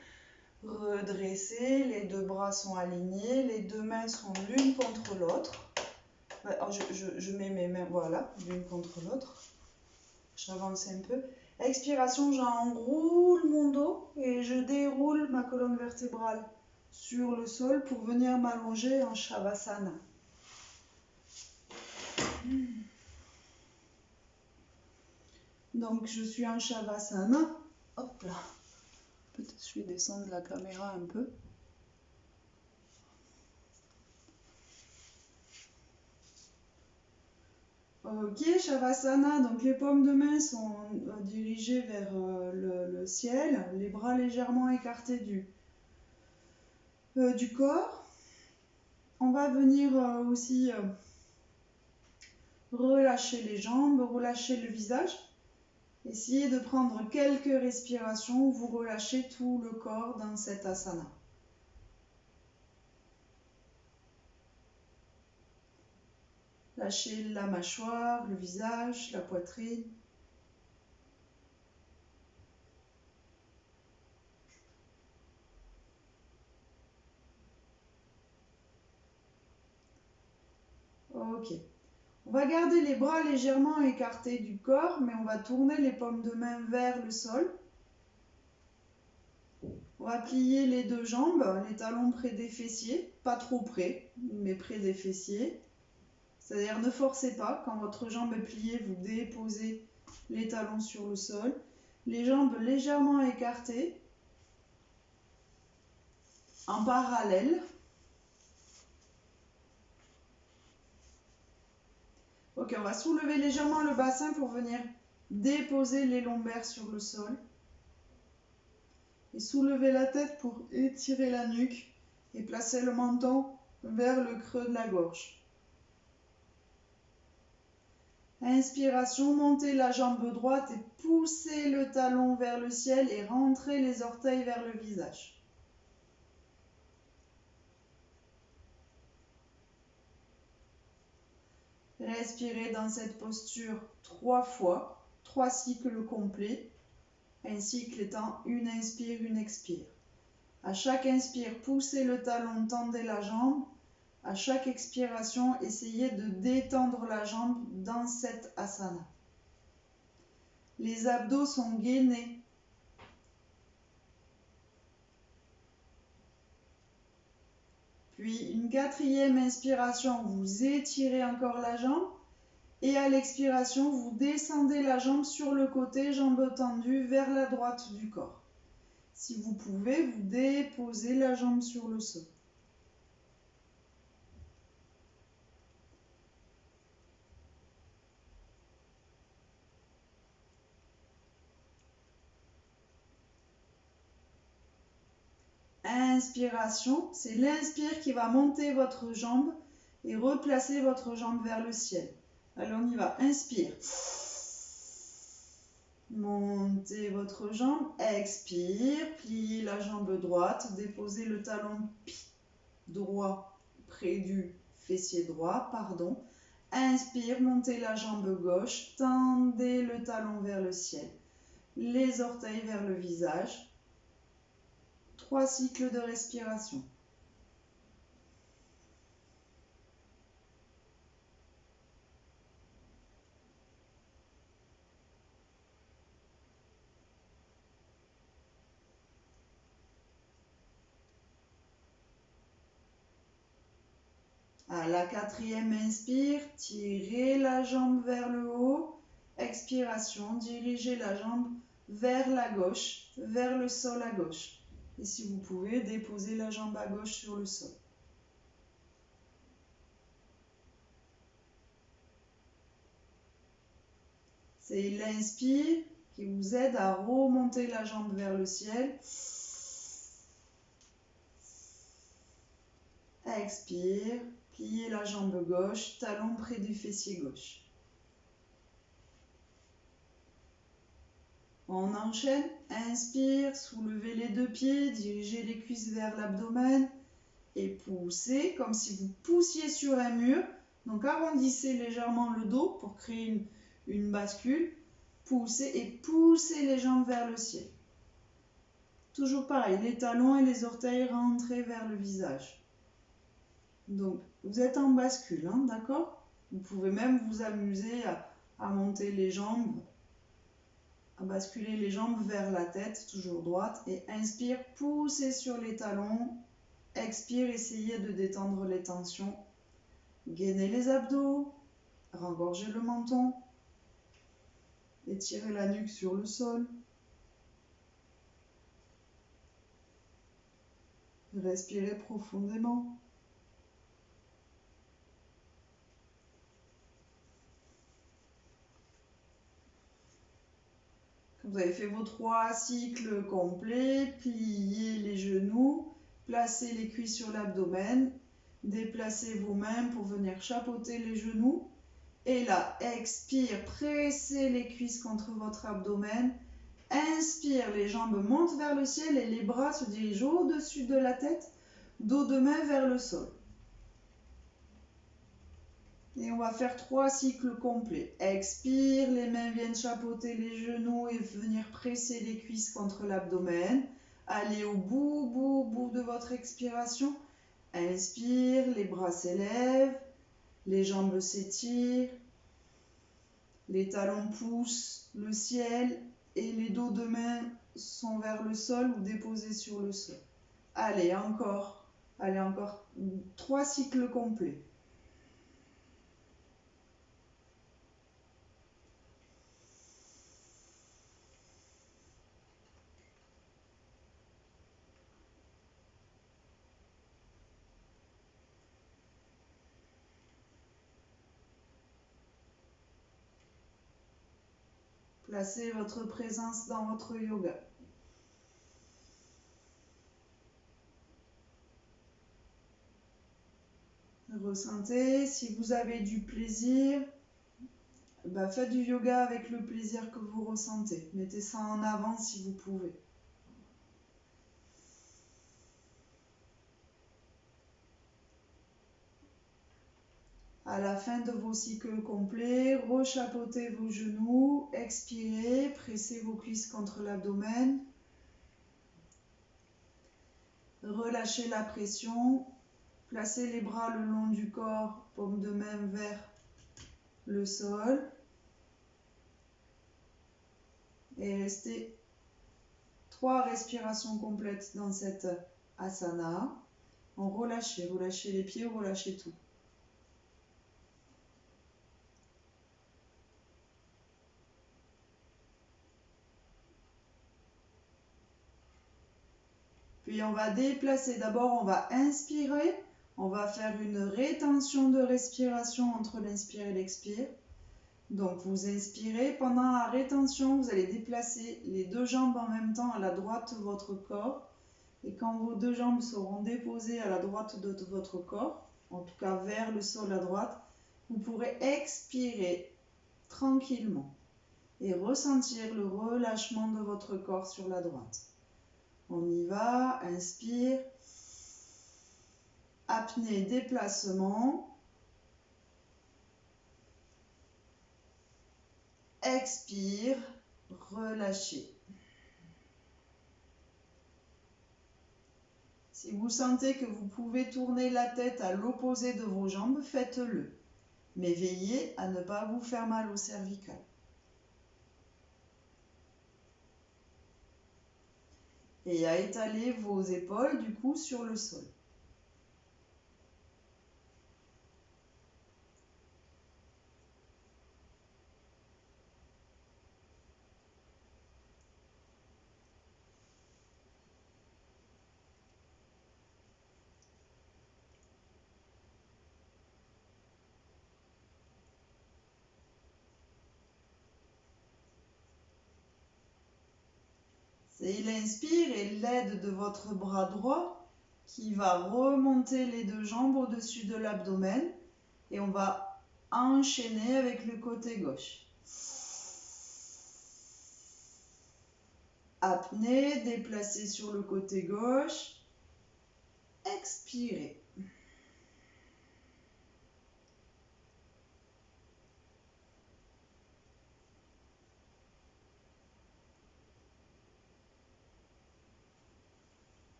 Redressez, les deux bras sont alignés, les deux mains sont l'une contre l'autre. Je mets mes mains, voilà, l'une contre l'autre. J'avance un peu. Expiration, j'enroule mon dos et je déroule ma colonne vertébrale sur le sol pour venir m'allonger en Shavasana. Donc je suis en Shavasana. Hop là. Peut-être je vais descendre la caméra un peu. Ok, Shavasana, donc les paumes de main sont dirigées vers le ciel, les bras légèrement écartés du corps. On va venir aussi relâcher les jambes, relâcher le visage. Essayez de prendre quelques respirations où vous relâchez tout le corps dans cet asana. Lâchez la mâchoire, le visage, la poitrine. Ok. On va garder les bras légèrement écartés du corps, mais on va tourner les paumes de main vers le sol. On va plier les deux jambes, les talons près des fessiers, pas trop près, mais près des fessiers. C'est-à-dire ne forcez pas, quand votre jambe est pliée, vous déposez les talons sur le sol. Les jambes légèrement écartées, en parallèle. Ok, on va soulever légèrement le bassin pour venir déposer les lombaires sur le sol. Et soulever la tête pour étirer la nuque et placer le menton vers le creux de la gorge. Inspiration, montez la jambe droite et poussez le talon vers le ciel et rentrez les orteils vers le visage. Respirez dans cette posture 3 fois, 3 cycles complets. Un cycle étant une inspire, une expire. À chaque inspire, poussez le talon, tendez la jambe. À chaque expiration, essayez de détendre la jambe dans cette asana. Les abdos sont gainés. Puis une 4e inspiration, vous étirez encore la jambe. Et à l'expiration, vous descendez la jambe sur le côté, jambe tendue vers la droite du corps. Si vous pouvez, vous déposez la jambe sur le sol. Inspiration, c'est l'inspire qui va monter votre jambe et replacer votre jambe vers le ciel. Allez, on y va. Inspire. Montez votre jambe. Expire. Pliez la jambe droite. Déposez le talon droit près du fessier droit. Inspire. Montez la jambe gauche. Tendez le talon vers le ciel. Les orteils vers le visage. 3 cycles de respiration. À la 4e inspire, tirez la jambe vers le haut. Expiration, dirigez la jambe vers la gauche, vers le sol à gauche. Et si vous pouvez, déposez la jambe à gauche sur le sol. C'est l'inspire qui vous aide à remonter la jambe vers le ciel. Expire, pliez la jambe gauche, talon près du fessier gauche. On enchaîne. Inspire, soulevez les 2 pieds, dirigez les cuisses vers l'abdomen et poussez comme si vous poussiez sur un mur. Donc arrondissez légèrement le dos pour créer une bascule. Poussez et poussez les jambes vers le ciel. Toujours pareil, les talons et les orteils rentrés vers le visage. Donc vous êtes en bascule, hein, d'accord? Vous pouvez même vous amuser à monter les jambes, à basculer les jambes vers la tête, toujours droite. Et inspire, poussez sur les talons. Expire, essayez de détendre les tensions. Gainez les abdos, rengorgez le menton. Étirez la nuque sur le sol. Respirez profondément. Quand vous avez fait vos 3 cycles complets, pliez les genoux, placez les cuisses sur l'abdomen, déplacez vos mains pour venir chapeauter les genoux. Et là, expire, pressez les cuisses contre votre abdomen. Inspire, les jambes montent vers le ciel et les bras se dirigent au-dessus de la tête, dos de main vers le sol. Et on va faire 3 cycles complets. Expire, les mains viennent chapeauter les genoux et venir presser les cuisses contre l'abdomen. Allez au bout de votre expiration. Inspire, les bras s'élèvent, les jambes s'étirent, les talons poussent le ciel et les dos de main sont vers le sol ou déposés sur le sol. Allez, encore 3 cycles complets. Placez votre présence dans votre yoga. Ressentez, si vous avez du plaisir, faites du yoga avec le plaisir que vous ressentez. Mettez ça en avant si vous pouvez. À la fin de vos cycles complets, rechapeautez vos genoux, expirez, pressez vos cuisses contre l'abdomen. Relâchez la pression, placez les bras le long du corps, paume de main vers le sol. Et restez 3 respirations complètes dans cette asana. Relâchez les pieds, relâchez tout. Puis on va déplacer, d'abord on va inspirer, on va faire une rétention de respiration entre l'inspire et l'expire. Donc vous inspirez, pendant la rétention, vous allez déplacer les 2 jambes en même temps à la droite de votre corps. Et quand vos 2 jambes seront déposées à la droite de votre corps, en tout cas vers le sol à droite, vous pourrez expirer tranquillement et ressentir le relâchement de votre corps sur la droite. On y va, inspire, apnée, déplacement, expire, relâchez. Si vous sentez que vous pouvez tourner la tête à l'opposé de vos jambes, faites-le. Mais veillez à ne pas vous faire mal au cervical. Et à étaler vos épaules du coup sur le sol. C'est l'inspire et l'aide de votre bras droit qui va remonter les 2 jambes au-dessus de l'abdomen et on va enchaîner avec le côté gauche. Apnée, déplacez sur le côté gauche, expirez.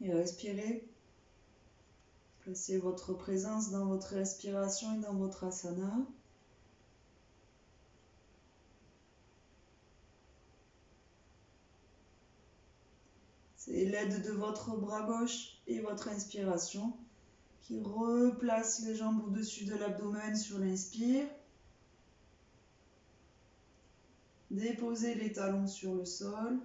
Et respirez Placez votre présence dans votre respiration et dans votre asana. C'est l'aide de votre bras gauche et votre inspiration qui replace les jambes au-dessus de l'abdomen sur l'inspire. Déposez les talons sur le sol.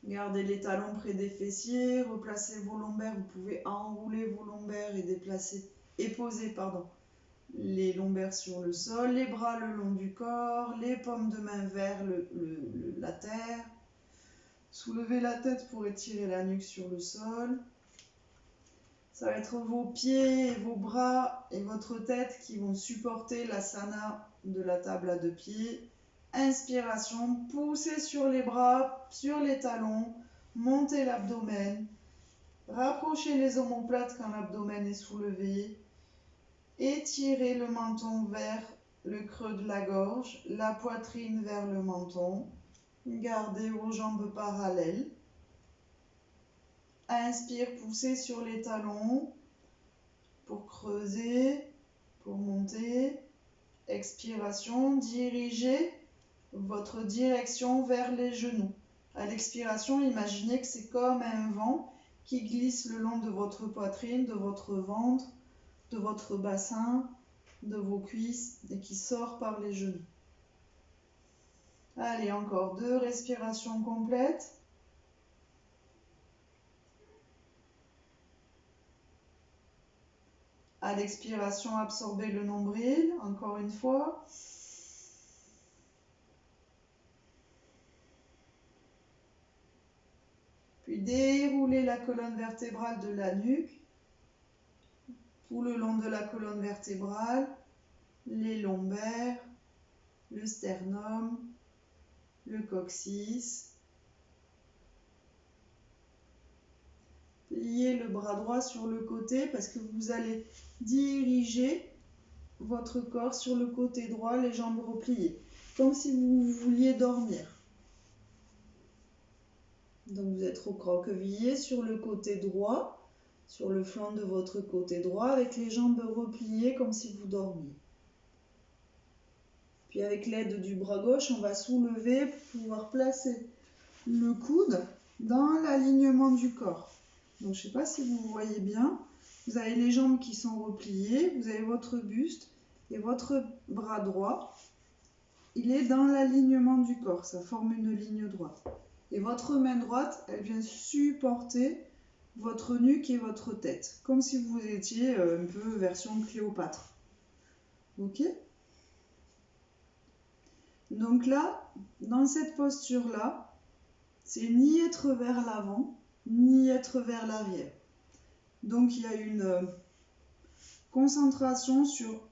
Gardez les talons près des fessiers, replacez vos lombaires. Vous pouvez enrouler vos lombaires et poser les lombaires sur le sol, les bras le long du corps, les paumes de main vers la terre. Soulevez la tête pour étirer la nuque sur le sol. Ça va être vos pieds, et vos bras et votre tête qui vont supporter l'asana de la table à deux pieds. Inspiration, poussez sur les bras, sur les talons, montez l'abdomen, rapprochez les omoplates quand l'abdomen est soulevé, étirez le menton vers le creux de la gorge, la poitrine vers le menton, gardez vos jambes parallèles. Inspire, poussez sur les talons pour creuser, pour monter. Expiration, dirigez votre direction vers les genoux. À l'expiration, imaginez que c'est comme un vent qui glisse le long de votre poitrine, de votre ventre, de votre bassin, de vos cuisses et qui sort par les genoux. Allez, encore 2 respirations complètes. À l'expiration, absorbez le nombril, encore une fois. Puis déroulez la colonne vertébrale de la nuque, tout le long de la colonne vertébrale, les lombaires, le sternum, le coccyx. Pliez le bras droit sur le côté parce que vous allez diriger votre corps sur le côté droit, les jambes repliées, comme si vous vouliez dormir. Donc vous êtes recroquevillé sur le côté droit, sur le flanc de votre côté droit, avec les jambes repliées comme si vous dormiez. Puis avec l'aide du bras gauche, on va soulever pour pouvoir placer le coude dans l'alignement du corps. Donc je ne sais pas si vous voyez bien, vous avez les jambes qui sont repliées, vous avez votre buste et votre bras droit, il est dans l'alignement du corps, ça forme une ligne droite. Et votre main droite, elle vient supporter votre nuque et votre tête, comme si vous étiez un peu version Cléopâtre. Ok ? Donc là, dans cette posture-là, c'est ni être vers l'avant, ni être vers l'arrière. Donc il y a une concentration sur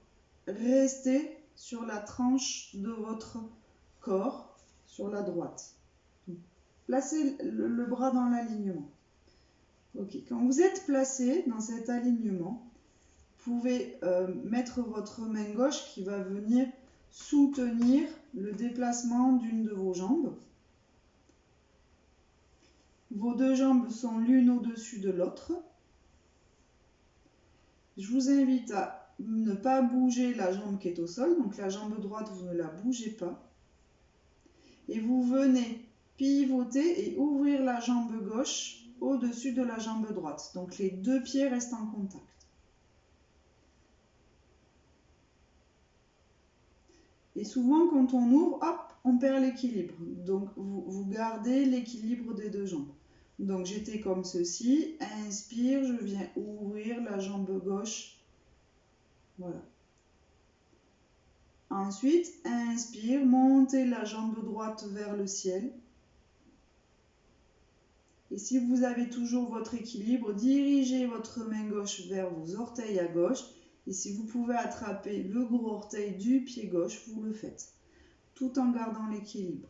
rester sur la tranche de votre corps, sur la droite. Placez le bras dans l'alignement. Ok, quand vous êtes placé dans cet alignement, vous pouvez mettre votre main gauche qui va venir soutenir le déplacement d'une de vos jambes. Vos 2 jambes sont l'une au-dessus de l'autre. Je vous invite à ne pas bouger la jambe qui est au sol, donc la jambe droite, vous ne la bougez pas. Et vous venez pivoter et ouvrir la jambe gauche au-dessus de la jambe droite. Donc les 2 pieds restent en contact. Et souvent, quand on ouvre, hop, on perd l'équilibre. Donc vous gardez l'équilibre des 2 jambes. Donc j'étais comme ceci, inspire, je viens ouvrir la jambe gauche. Voilà. Ensuite, inspire, montez la jambe droite vers le ciel. Et si vous avez toujours votre équilibre, dirigez votre main gauche vers vos orteils à gauche. Et si vous pouvez attraper le gros orteil du pied gauche, vous le faites, tout en gardant l'équilibre.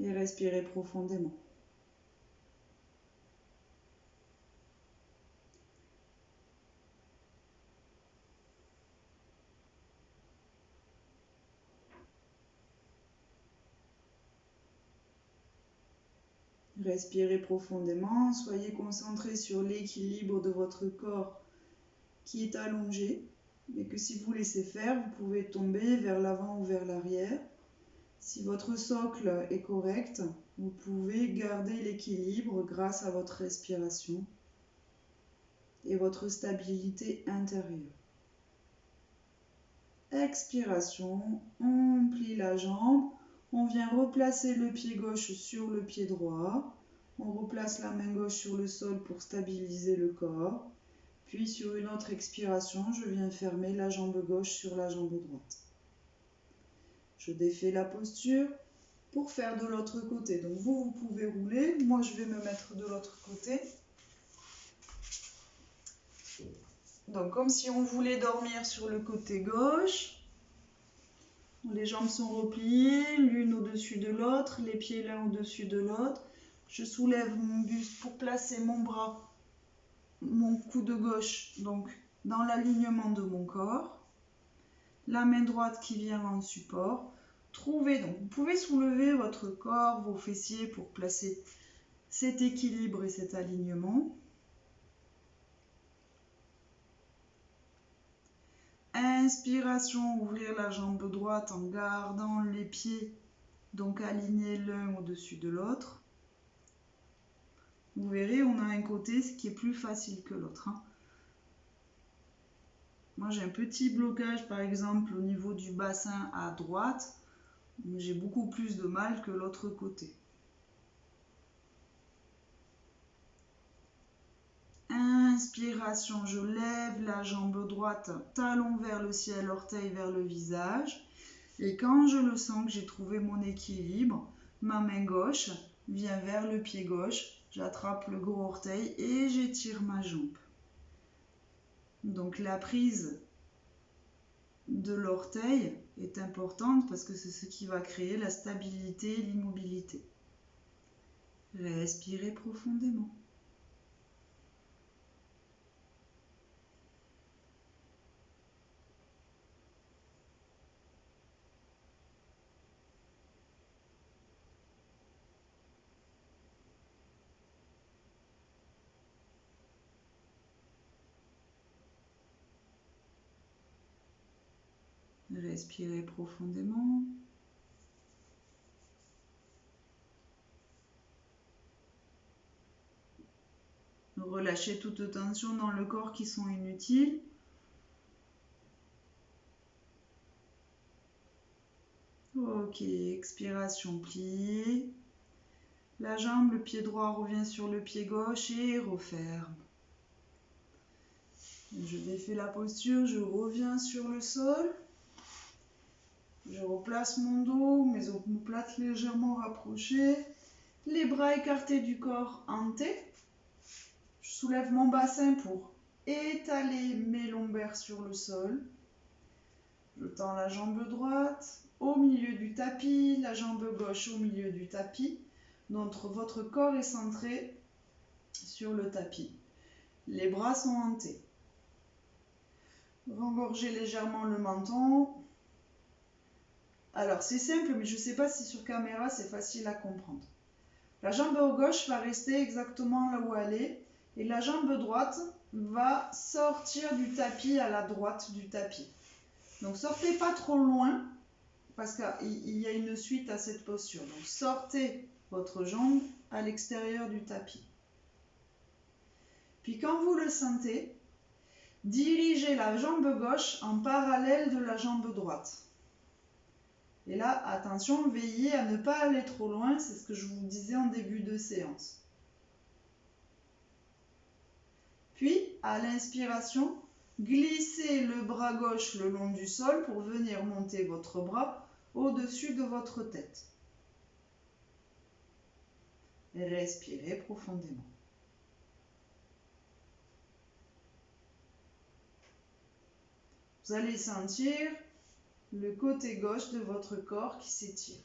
Et respirez profondément. Respirez profondément, soyez concentré sur l'équilibre de votre corps qui est allongé, mais que si vous laissez faire, vous pouvez tomber vers l'avant ou vers l'arrière. Si votre socle est correct, vous pouvez garder l'équilibre grâce à votre respiration et votre stabilité intérieure. Expiration, on plie la jambe, on vient replacer le pied gauche sur le pied droit, on replace la main gauche sur le sol pour stabiliser le corps, puis sur une autre expiration, je viens fermer la jambe gauche sur la jambe droite. Je défais la posture pour faire de l'autre côté. Donc vous pouvez rouler, moi je vais me mettre de l'autre côté. Donc comme si on voulait dormir sur le côté gauche. Les jambes sont repliées, l'une au-dessus de l'autre, les pieds l'un au-dessus de l'autre. Je soulève mon buste pour placer mon bras, mon coude gauche, donc dans l'alignement de mon corps. La main droite qui vient en support. Trouvez, donc vous pouvez soulever votre corps, vos fessiers pour placer cet équilibre et cet alignement. Inspiration, ouvrir la jambe droite en gardant les pieds, donc alignés l'un au-dessus de l'autre. Vous verrez, on a un côté qui est plus facile que l'autre. Moi, j'ai un petit blocage, par exemple, au niveau du bassin à droite. J'ai beaucoup plus de mal que l'autre côté. Inspiration, je lève la jambe droite, talon vers le ciel, orteil vers le visage. Et quand je le sens que j'ai trouvé mon équilibre, ma main gauche vient vers le pied gauche, j'attrape le gros orteil et j'étire ma jambe. Donc la prise de l'orteil est importante parce que c'est ce qui va créer la stabilité et l'immobilité. Respirez profondément. Respirez profondément. Relâchez toute tension dans le corps qui sont inutiles. Ok, expiration, pliée. La jambe, le pied droit revient sur le pied gauche et referme. Je défais la posture, je reviens sur le sol. Je replace mon dos, mes omoplates légèrement rapprochées. Les bras écartés du corps en T. Je soulève mon bassin pour étaler mes lombaires sur le sol. Je tends la jambe droite au milieu du tapis, la jambe gauche au milieu du tapis. Donc votre corps est centré sur le tapis. Les bras sont en T. Rengorgez légèrement le menton. Alors c'est simple, mais je ne sais pas si sur caméra c'est facile à comprendre. La jambe gauche va rester exactement là où elle est et la jambe droite va sortir du tapis à la droite du tapis. Donc sortez pas trop loin parce qu'il y a une suite à cette posture. Donc sortez votre jambe à l'extérieur du tapis. Puis quand vous le sentez, dirigez la jambe gauche en parallèle de la jambe droite. Et là, attention, veillez à ne pas aller trop loin, c'est ce que je vous disais en début de séance. Puis, à l'inspiration, glissez le bras gauche le long du sol pour venir monter votre bras au-dessus de votre tête. Et respirez profondément. Vous allez sentir le côté gauche de votre corps qui s'étire.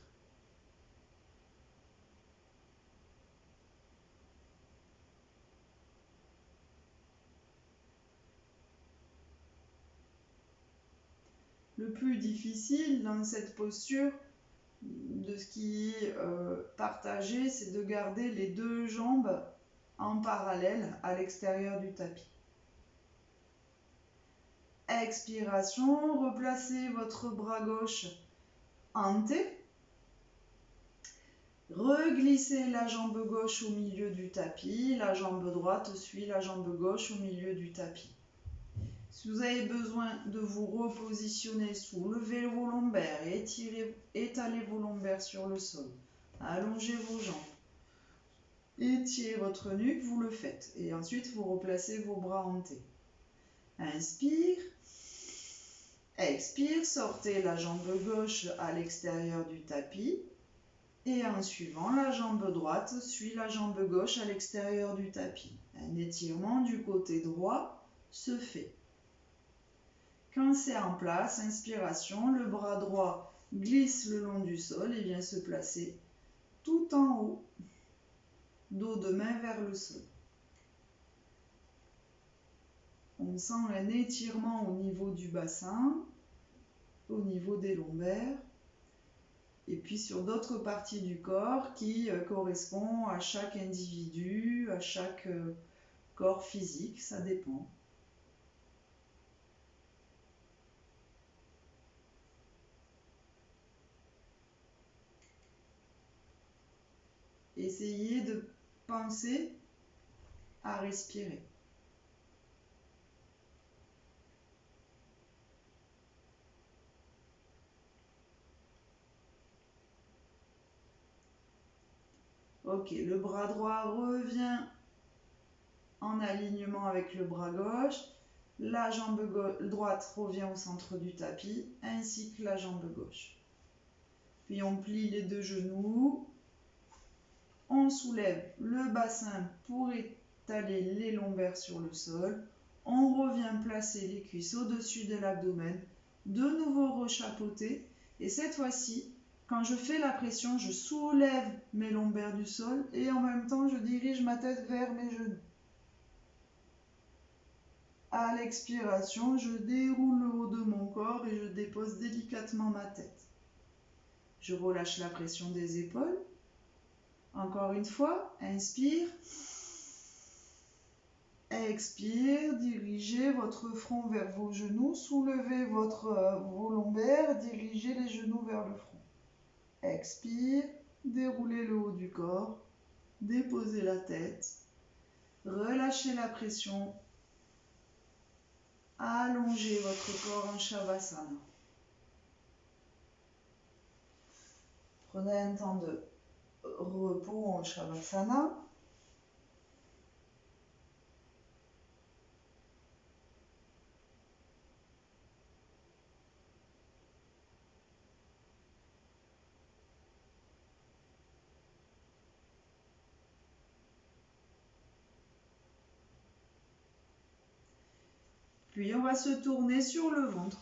Le plus difficile dans cette posture, de ce qui est partagé, c'est de garder les deux jambes en parallèle à l'extérieur du tapis. Expiration, replacez votre bras gauche en T. Reglissez la jambe gauche au milieu du tapis, la jambe droite suit la jambe gauche au milieu du tapis. Si vous avez besoin de vous repositionner, soulevez vos lombaires, étalez vos lombaires sur le sol, allongez vos jambes, étirez votre nuque, vous le faites. Et ensuite, vous replacez vos bras en T. Inspire, expire, sortez la jambe gauche à l'extérieur du tapis. Et en suivant, la jambe droite suit la jambe gauche à l'extérieur du tapis. Un étirement du côté droit se fait. Quand c'est en place, inspiration, le bras droit glisse le long du sol et vient se placer tout en haut, dos de main vers le sol. On sent un étirement au niveau du bassin, au niveau des lombaires, et puis sur d'autres parties du corps qui correspondent à chaque individu, à chaque corps physique, ça dépend. Essayez de penser à respirer. Ok, le bras droit revient en alignement avec le bras gauche. La jambe droite revient au centre du tapis, ainsi que la jambe gauche. Puis on plie les deux genoux. On soulève le bassin pour étaler les lombaires sur le sol. On revient placer les cuisses au-dessus de l'abdomen. De nouveau rechapeauter. Et cette fois-ci, quand je fais la pression, je soulève mes lombaires du sol et en même temps, je dirige ma tête vers mes genoux. À l'expiration, je déroule le haut de mon corps et je dépose délicatement ma tête. Je relâche la pression des épaules. Encore une fois, inspire. Expire, dirigez votre front vers vos genoux, soulevez vos lombaires, dirigez les genoux vers le front. Expire, déroulez le haut du corps, déposez la tête, relâchez la pression, allongez votre corps en Shavasana. Prenez un temps de repos en Shavasana. Puis on va se tourner sur le ventre.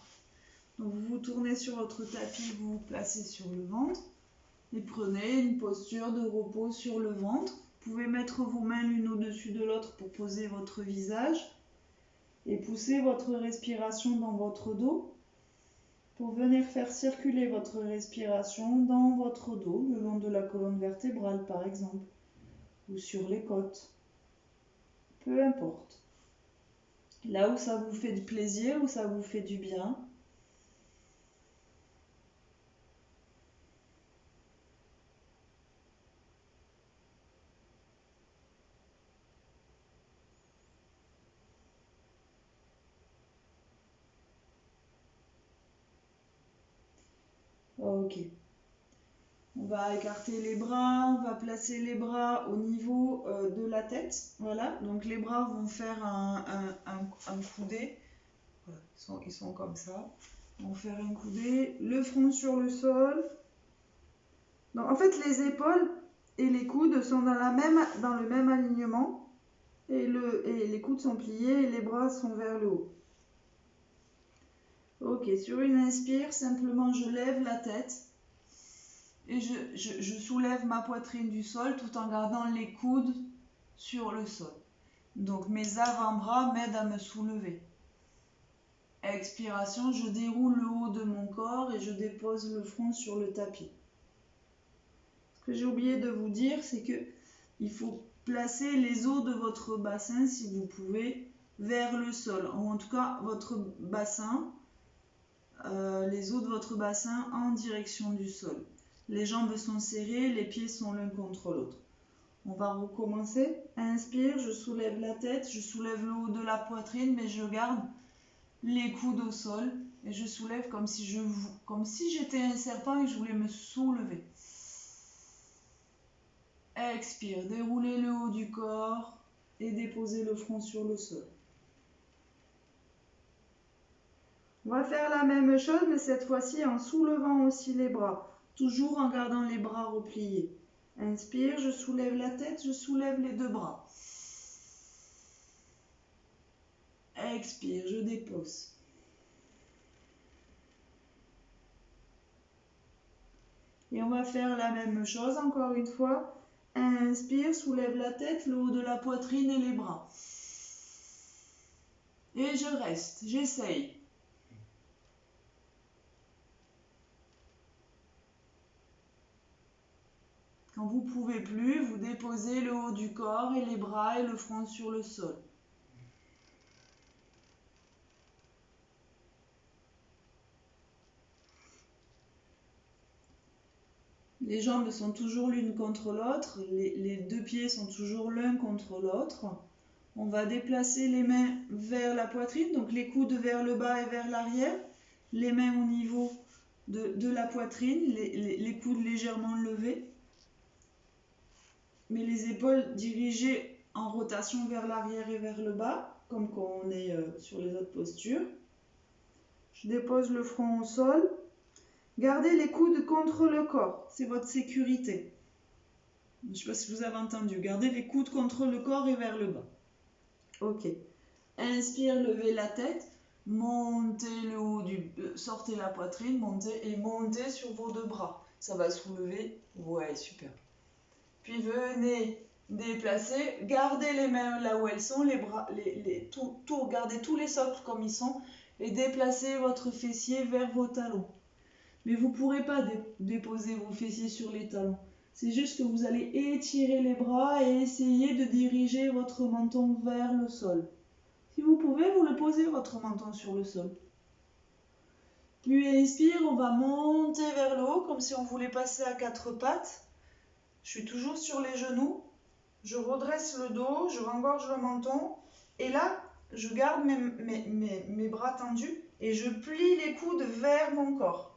Donc vous vous tournez sur votre tapis, vous vous placez sur le ventre et prenez une posture de repos sur le ventre. Vous pouvez mettre vos mains l'une au-dessus de l'autre pour poser votre visage et pousser votre respiration dans votre dos pour venir faire circuler votre respiration dans votre dos, le long de la colonne vertébrale par exemple, ou sur les côtes. Peu importe. Là où ça vous fait du plaisir, où ça vous fait du bien. Ok. On va écarter les bras, on va placer les bras au niveau de la tête. Voilà, donc les bras vont faire un coudé. Voilà, ils sont comme ça. On va faire un coudé, le front sur le sol. Donc, en fait, les épaules et les coudes sont dans le même alignement. Et les coudes sont pliés et les bras sont vers le haut. Ok, sur une inspire, simplement je lève la tête. Et je soulève ma poitrine du sol tout en gardant les coudes sur le sol. Donc mes avant-bras m'aident à me soulever. Expiration, je déroule le haut de mon corps et je dépose le front sur le tapis. que j'ai oublié de vous dire, c'est que il faut placer les os de votre bassin, si vous pouvez, vers le sol. En tout cas, votre bassin, les os de votre bassin en direction du sol. Les jambes sont serrées, les pieds sont l'un contre l'autre. On va recommencer. Inspire, je soulève la tête, je soulève le haut de la poitrine, mais je garde les coudes au sol et je soulève comme si j'étais un serpent et je voulais me soulever. Expire, déroulez le haut du corps et déposez le front sur le sol. On va faire la même chose, mais cette fois-ci en soulevant aussi les bras, toujours en gardant les bras repliés. Inspire, je soulève la tête, je soulève les deux bras. Expire, je dépose. Et on va faire la même chose encore une fois. Inspire, soulève la tête, le haut de la poitrine et les bras. Et je reste, j'essaye. Quand vous ne pouvez plus, vous déposez le haut du corps et les bras et le front sur le sol. Les jambes sont toujours l'une contre l'autre, les deux pieds sont toujours l'un contre l'autre. On va déplacer les mains vers la poitrine, donc les coudes vers le bas et vers l'arrière, les mains au niveau de la poitrine, les coudes légèrement levés, mais les épaules dirigées en rotation vers l'arrière et vers le bas, comme quand on est sur les autres postures. Je dépose le front au sol. Gardez les coudes contre le corps, c'est votre sécurité. Je ne sais pas si vous avez entendu. Gardez les coudes contre le corps et vers le bas. Ok. Inspire, levez la tête. Montez le haut sortez la poitrine, montez et montez sur vos deux bras. Ça va soulever. Ouais, super. Puis venez déplacer. Gardez les mains là où elles sont, les bras, gardez tous les socles comme ils sont et déplacez votre fessier vers vos talons. Mais vous ne pourrez pas déposer vos fessiers sur les talons. C'est juste que vous allez étirer les bras et essayer de diriger votre menton vers le sol. Si vous pouvez, vous le posez votre menton sur le sol. Puis inspire, on va monter vers le haut comme si on voulait passer à quatre pattes. Je suis toujours sur les genoux. Je redresse le dos, je rengorge le menton. Et là, je garde mes bras tendus et je plie les coudes vers mon corps.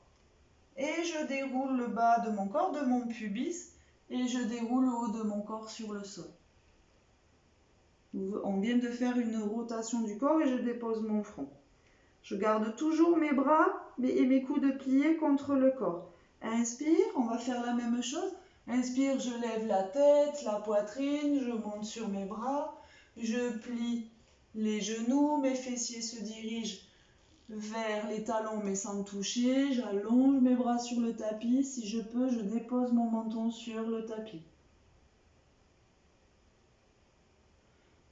Et je déroule le bas de mon corps, de mon pubis, et je déroule le haut de mon corps sur le sol. On vient de faire une rotation du corps et je dépose mon front. Je garde toujours mes bras et mes coudes pliés contre le corps. Inspire, on va faire la même chose. Inspire, je lève la tête, la poitrine, je monte sur mes bras, je plie les genoux, mes fessiers se dirigent vers les talons mais sans me toucher, j'allonge mes bras sur le tapis, si je peux, je dépose mon menton sur le tapis.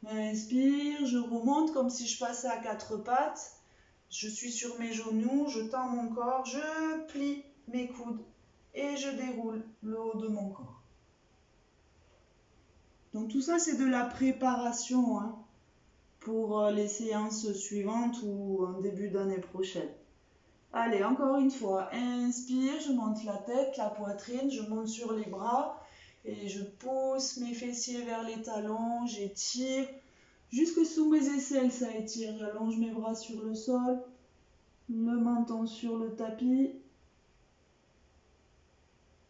Inspire, je remonte comme si je passais à quatre pattes, je suis sur mes genoux, je tends mon corps, je plie mes coudes et je déroule le haut de mon corps. Donc tout ça c'est de la préparation pour les séances suivantes ou en début d'année prochaine. Allez, encore une fois, inspire, je monte la tête, la poitrine, je monte sur les bras et je pousse mes fessiers vers les talons, j'étire jusque sous mes aisselles, ça étire, j'allonge mes bras sur le sol, le menton sur le tapis.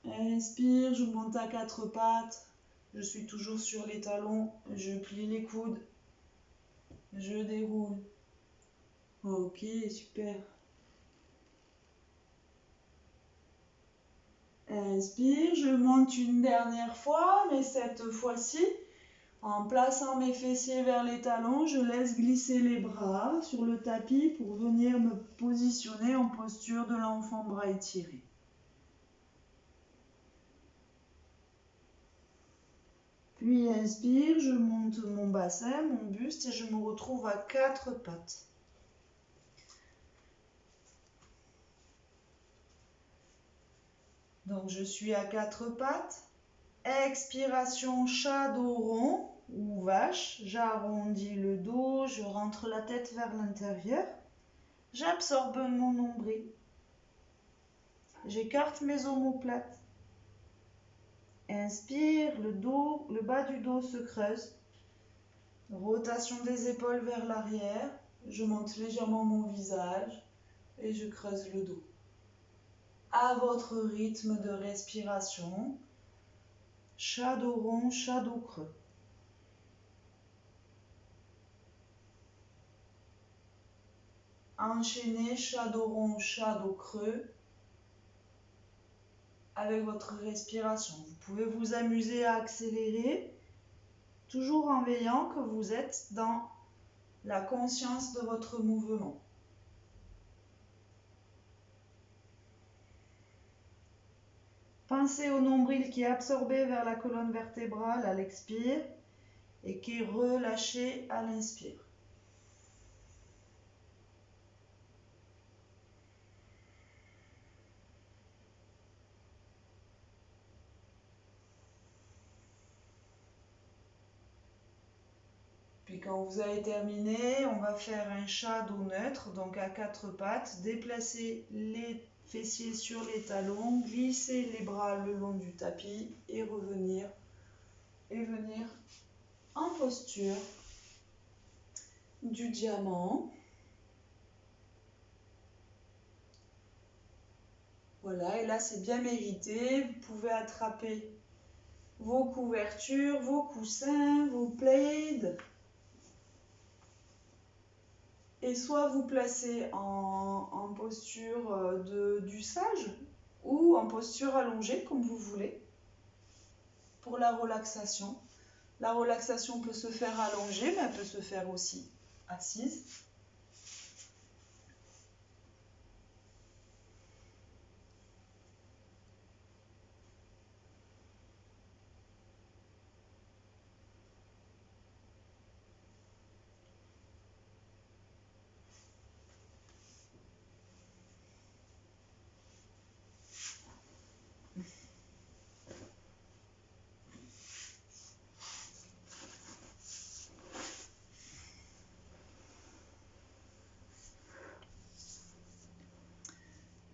Inspire, je monte à quatre pattes, je suis toujours sur les talons, je plie les coudes, je déroule. Ok, super. Inspire, je monte une dernière fois, mais cette fois-ci, en plaçant mes fessiers vers les talons, je laisse glisser les bras sur le tapis pour venir me positionner en posture de l'enfant bras étirés. Puis inspire, je monte mon bassin, mon buste et je me retrouve à quatre pattes. Donc je suis à quatre pattes, Expiration, chat dos rond ou vache. J'arrondis le dos, je rentre la tête vers l'intérieur. J'absorbe mon nombril. J'écarte mes omoplates. Inspire, le bas du dos se creuse. Rotation des épaules vers l'arrière. Je monte légèrement mon visage et je creuse le dos. À votre rythme de respiration, chat dos rond, chat dos creux. Enchaînez chat dos rond, chat dos creux avec votre respiration. Vous pouvez vous amuser à accélérer, toujours en veillant que vous êtes dans la conscience de votre mouvement. Pensez au nombril qui est absorbé vers la colonne vertébrale à l'expire et qui est relâché à l'inspire. Puis quand vous avez terminé, on va faire un chat dos neutre, donc à quatre pattes. Déplacez les fessiers sur les talons, glisser les bras le long du tapis et revenir et venir en posture du diamant. Voilà, et là c'est bien mérité. Vous pouvez attraper vos couvertures, vos coussins, vos plaids. Et soit vous placez en posture du sage ou en posture allongée comme vous voulez pour la relaxation. La relaxation peut se faire allongée, mais elle peut se faire aussi assise.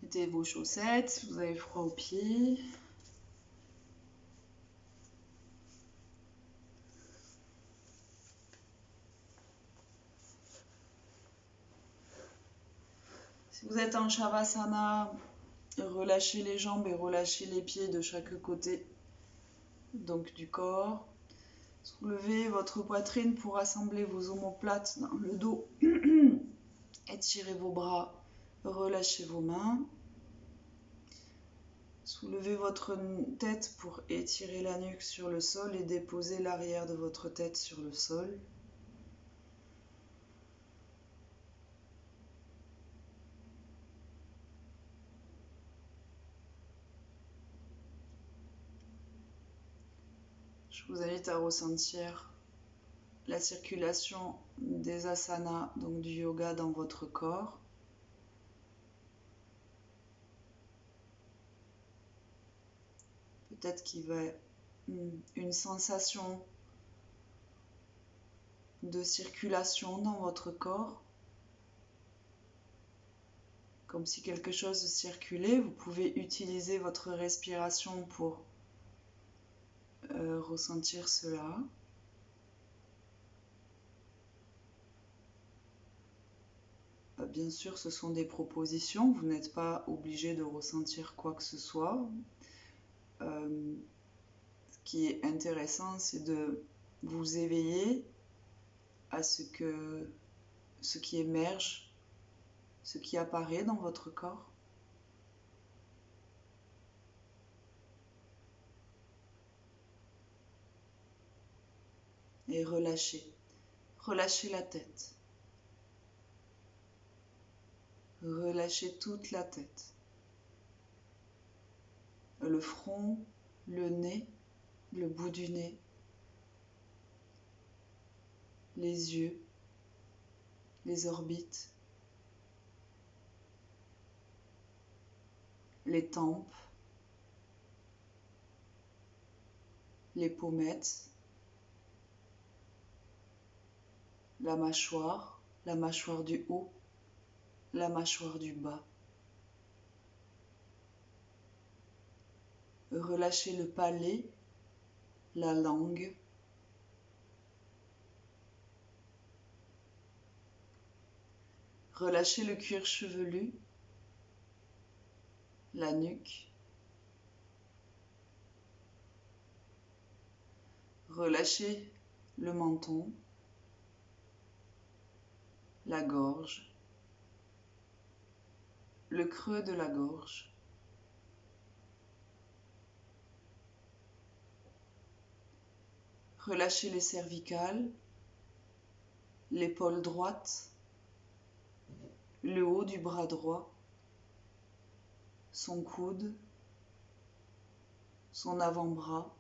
Mettez vos chaussettes si vous avez froid aux pieds. Si vous êtes en Shavasana, relâchez les jambes et relâchez les pieds de chaque côté, donc du corps. Soulevez votre poitrine pour rassembler vos omoplates dans le dos. Étirez vos bras, relâchez vos mains. Soulevez votre tête pour étirer la nuque sur le sol et déposer l'arrière de votre tête sur le sol. Je vous invite à ressentir la circulation des asanas, donc du yoga dans votre corps. Peut-être qu'il va y avoir une sensation de circulation dans votre corps, comme si quelque chose circulait. Vous pouvez utiliser votre respiration pour ressentir cela. Bien sûr, ce sont des propositions, vous n'êtes pas obligé de ressentir quoi que ce soit. Ce qui est intéressant, c'est de vous éveiller à ce qui émerge, ce qui apparaît dans votre corps. Et relâchez. Relâchez la tête. Relâchez toute la tête. Le front, le nez, le bout du nez, les yeux, les orbites, les tempes, les pommettes, la mâchoire du haut, la mâchoire du bas. Relâchez le palais, la langue. Relâchez le cuir chevelu, la nuque. Relâchez le menton, la gorge, le creux de la gorge. Relâchez les cervicales, l'épaule droite, le haut du bras droit, son coude, son avant-bras,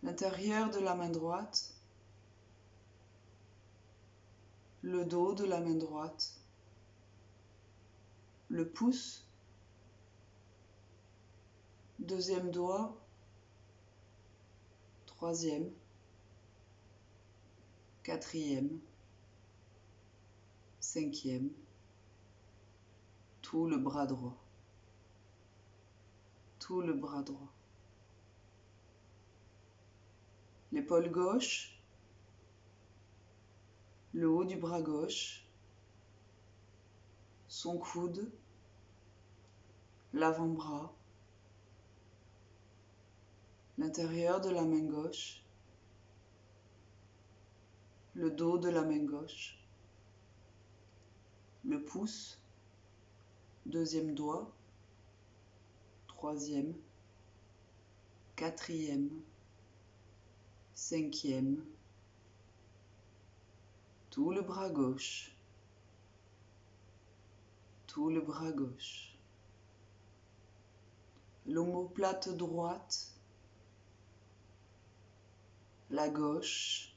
l'intérieur de la main droite, le dos de la main droite, le pouce, deuxième doigt, troisième, quatrième, cinquième, tout le bras droit, tout le bras droit. L'épaule gauche, le haut du bras gauche, son coude, l'avant-bras, l'intérieur de la main gauche, le dos de la main gauche, le pouce, deuxième doigt, troisième, quatrième, cinquième, tout le bras gauche, tout le bras gauche, l'omoplate droite, la gauche,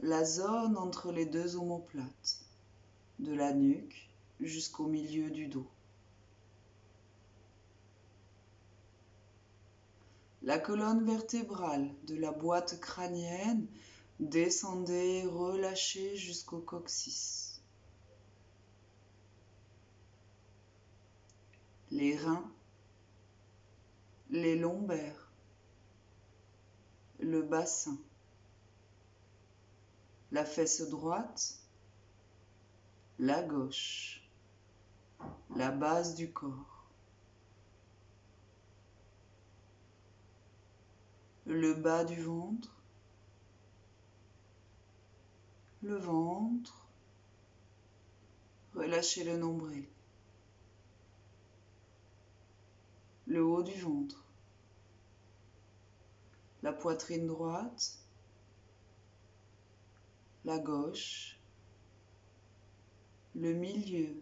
la zone entre les deux omoplates, de la nuque jusqu'au milieu du dos. La colonne vertébrale de la boîte crânienne, descendez, relâchez jusqu'au coccyx. Les reins, les lombaires, le bassin, la fesse droite, la gauche, la base du corps, le bas du ventre, le ventre, relâchez le nombril, le haut du ventre, la poitrine droite, la gauche, le milieu,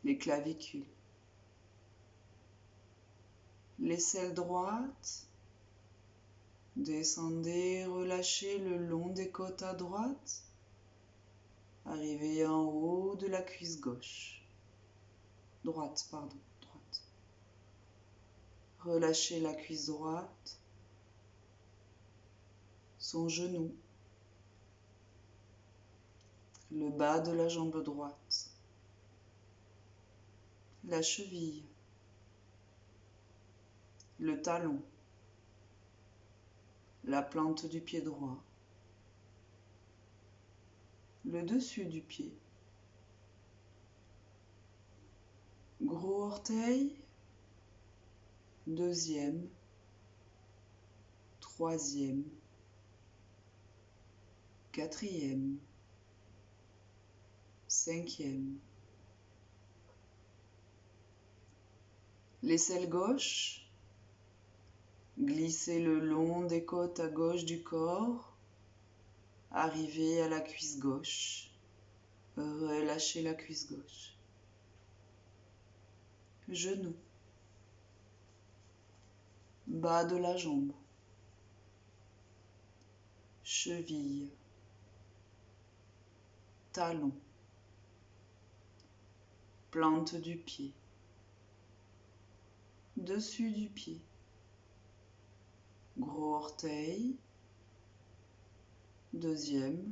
les clavicules, l'aisselle droite, descendez, relâchez le long des côtes à droite, arrivez en haut de la cuisse gauche, droite. Relâchez la cuisse droite, son genou, le bas de la jambe droite, la cheville, le talon, la plante du pied droit, le dessus du pied, gros orteil, deuxième, troisième, quatrième, cinquième. L'aisselle gauche, glissez le long des côtes à gauche du corps, arrivez à la cuisse gauche, relâchez la cuisse gauche. Genou, bas de la jambe, cheville, talon, plante du pied, dessus du pied, gros orteil, deuxième,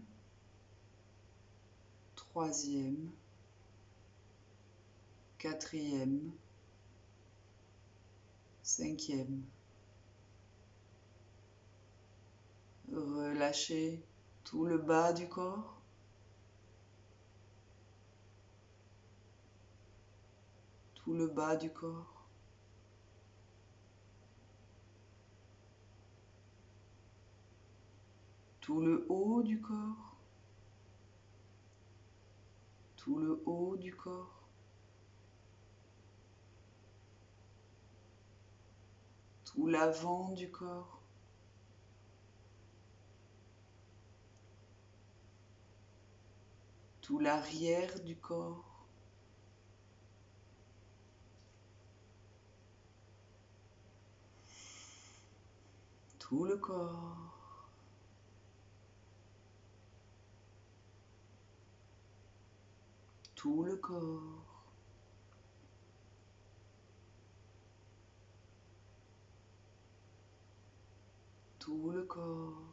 troisième, quatrième, cinquième. Relâchez tout le bas du corps. Tout le bas du corps. Tout le haut du corps. Tout le haut du corps. Tout l'avant du corps. Tout l'arrière du corps. Tout le corps. Tout le corps. Tout le corps.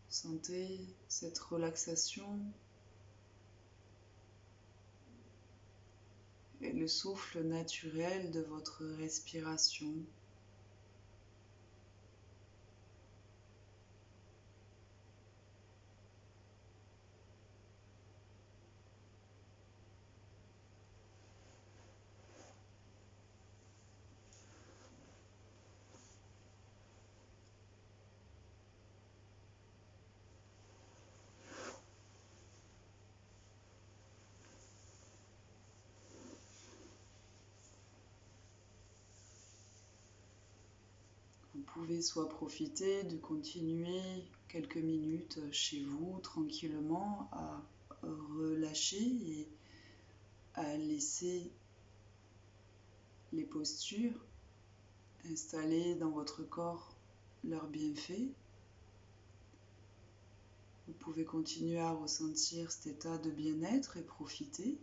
Sentez cette relaxation et le souffle naturel de votre respiration. Vous pouvez soit profiter de continuer quelques minutes chez vous tranquillement à relâcher et à laisser les postures installer dans votre corps leurs bienfaits. Vous pouvez continuer à ressentir cet état de bien-être et profiter.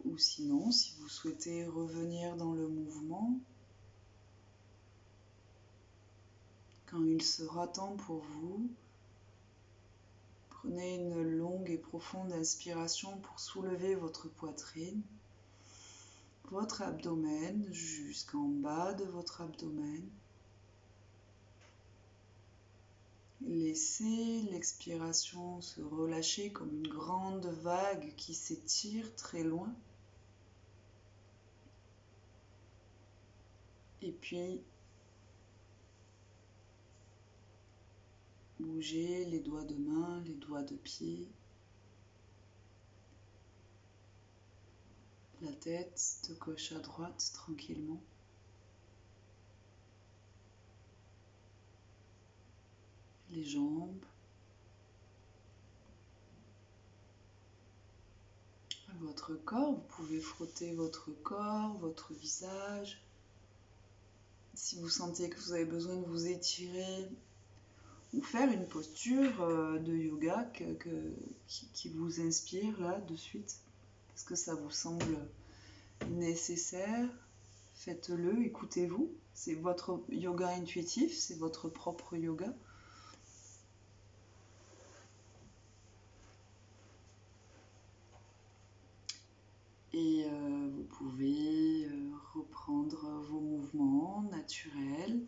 Ou sinon, si vous souhaitez revenir dans le mouvement, quand il sera temps pour vous, prenez une longue et profonde inspiration pour soulever votre poitrine, votre abdomen jusqu'en bas de votre abdomen. Laissez l'expiration se relâcher comme une grande vague qui s'étire très loin. Et puis, bougez les doigts de main, les doigts de pied, la tête de gauche à droite tranquillement. Les jambes, votre corps. Vous pouvez frotter votre corps, votre visage. Si vous sentez que vous avez besoin de vous étirer ou faire une posture de yoga qui vous inspire là de suite, parce que ça vous semble nécessaire, faites-le, écoutez-vous. C'est votre yoga intuitif, c'est votre propre yoga. Et vous pouvez reprendre vos mouvements naturels,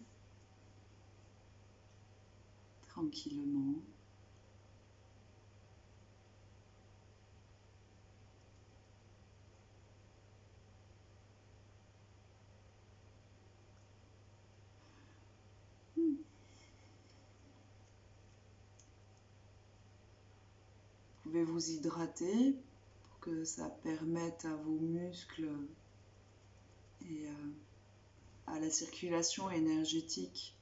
tranquillement. Vous pouvez vous hydrater pour que ça permette à vos muscles et à la circulation énergétique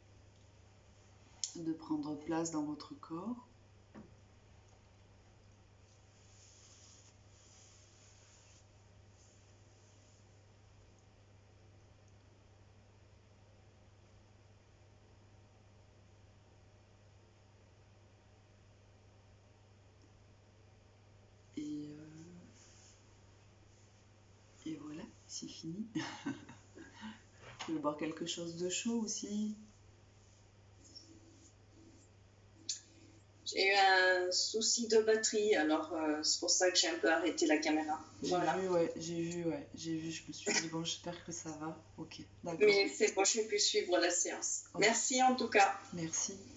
de prendre place dans votre corps. C'est fini. Tu veux boire quelque chose de chaud aussi? J'ai eu un souci de batterie, alors c'est pour ça que j'ai un peu arrêté la caméra. Voilà. J'ai vu, je me suis dit, bon, j'espère que ça va. Ok, d'accord. Mais c'est bon, j'ai pu suivre la séance. Ok. Merci en tout cas.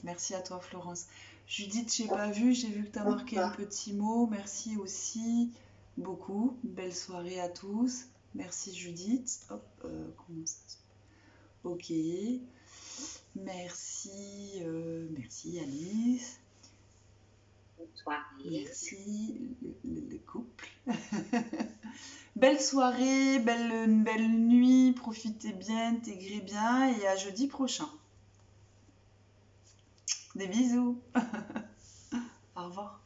Merci à toi Florence. Judith, j'ai pas vu, j'ai vu que tu as marqué un petit mot. Merci aussi beaucoup. Belle soirée à tous. Merci Judith. Hop, comment ça se... Ok. Merci, merci Alice. Bonne soirée. Merci le couple. Belle soirée, belle nuit, profitez bien, intégrez bien et à jeudi prochain. Des bisous. Au revoir.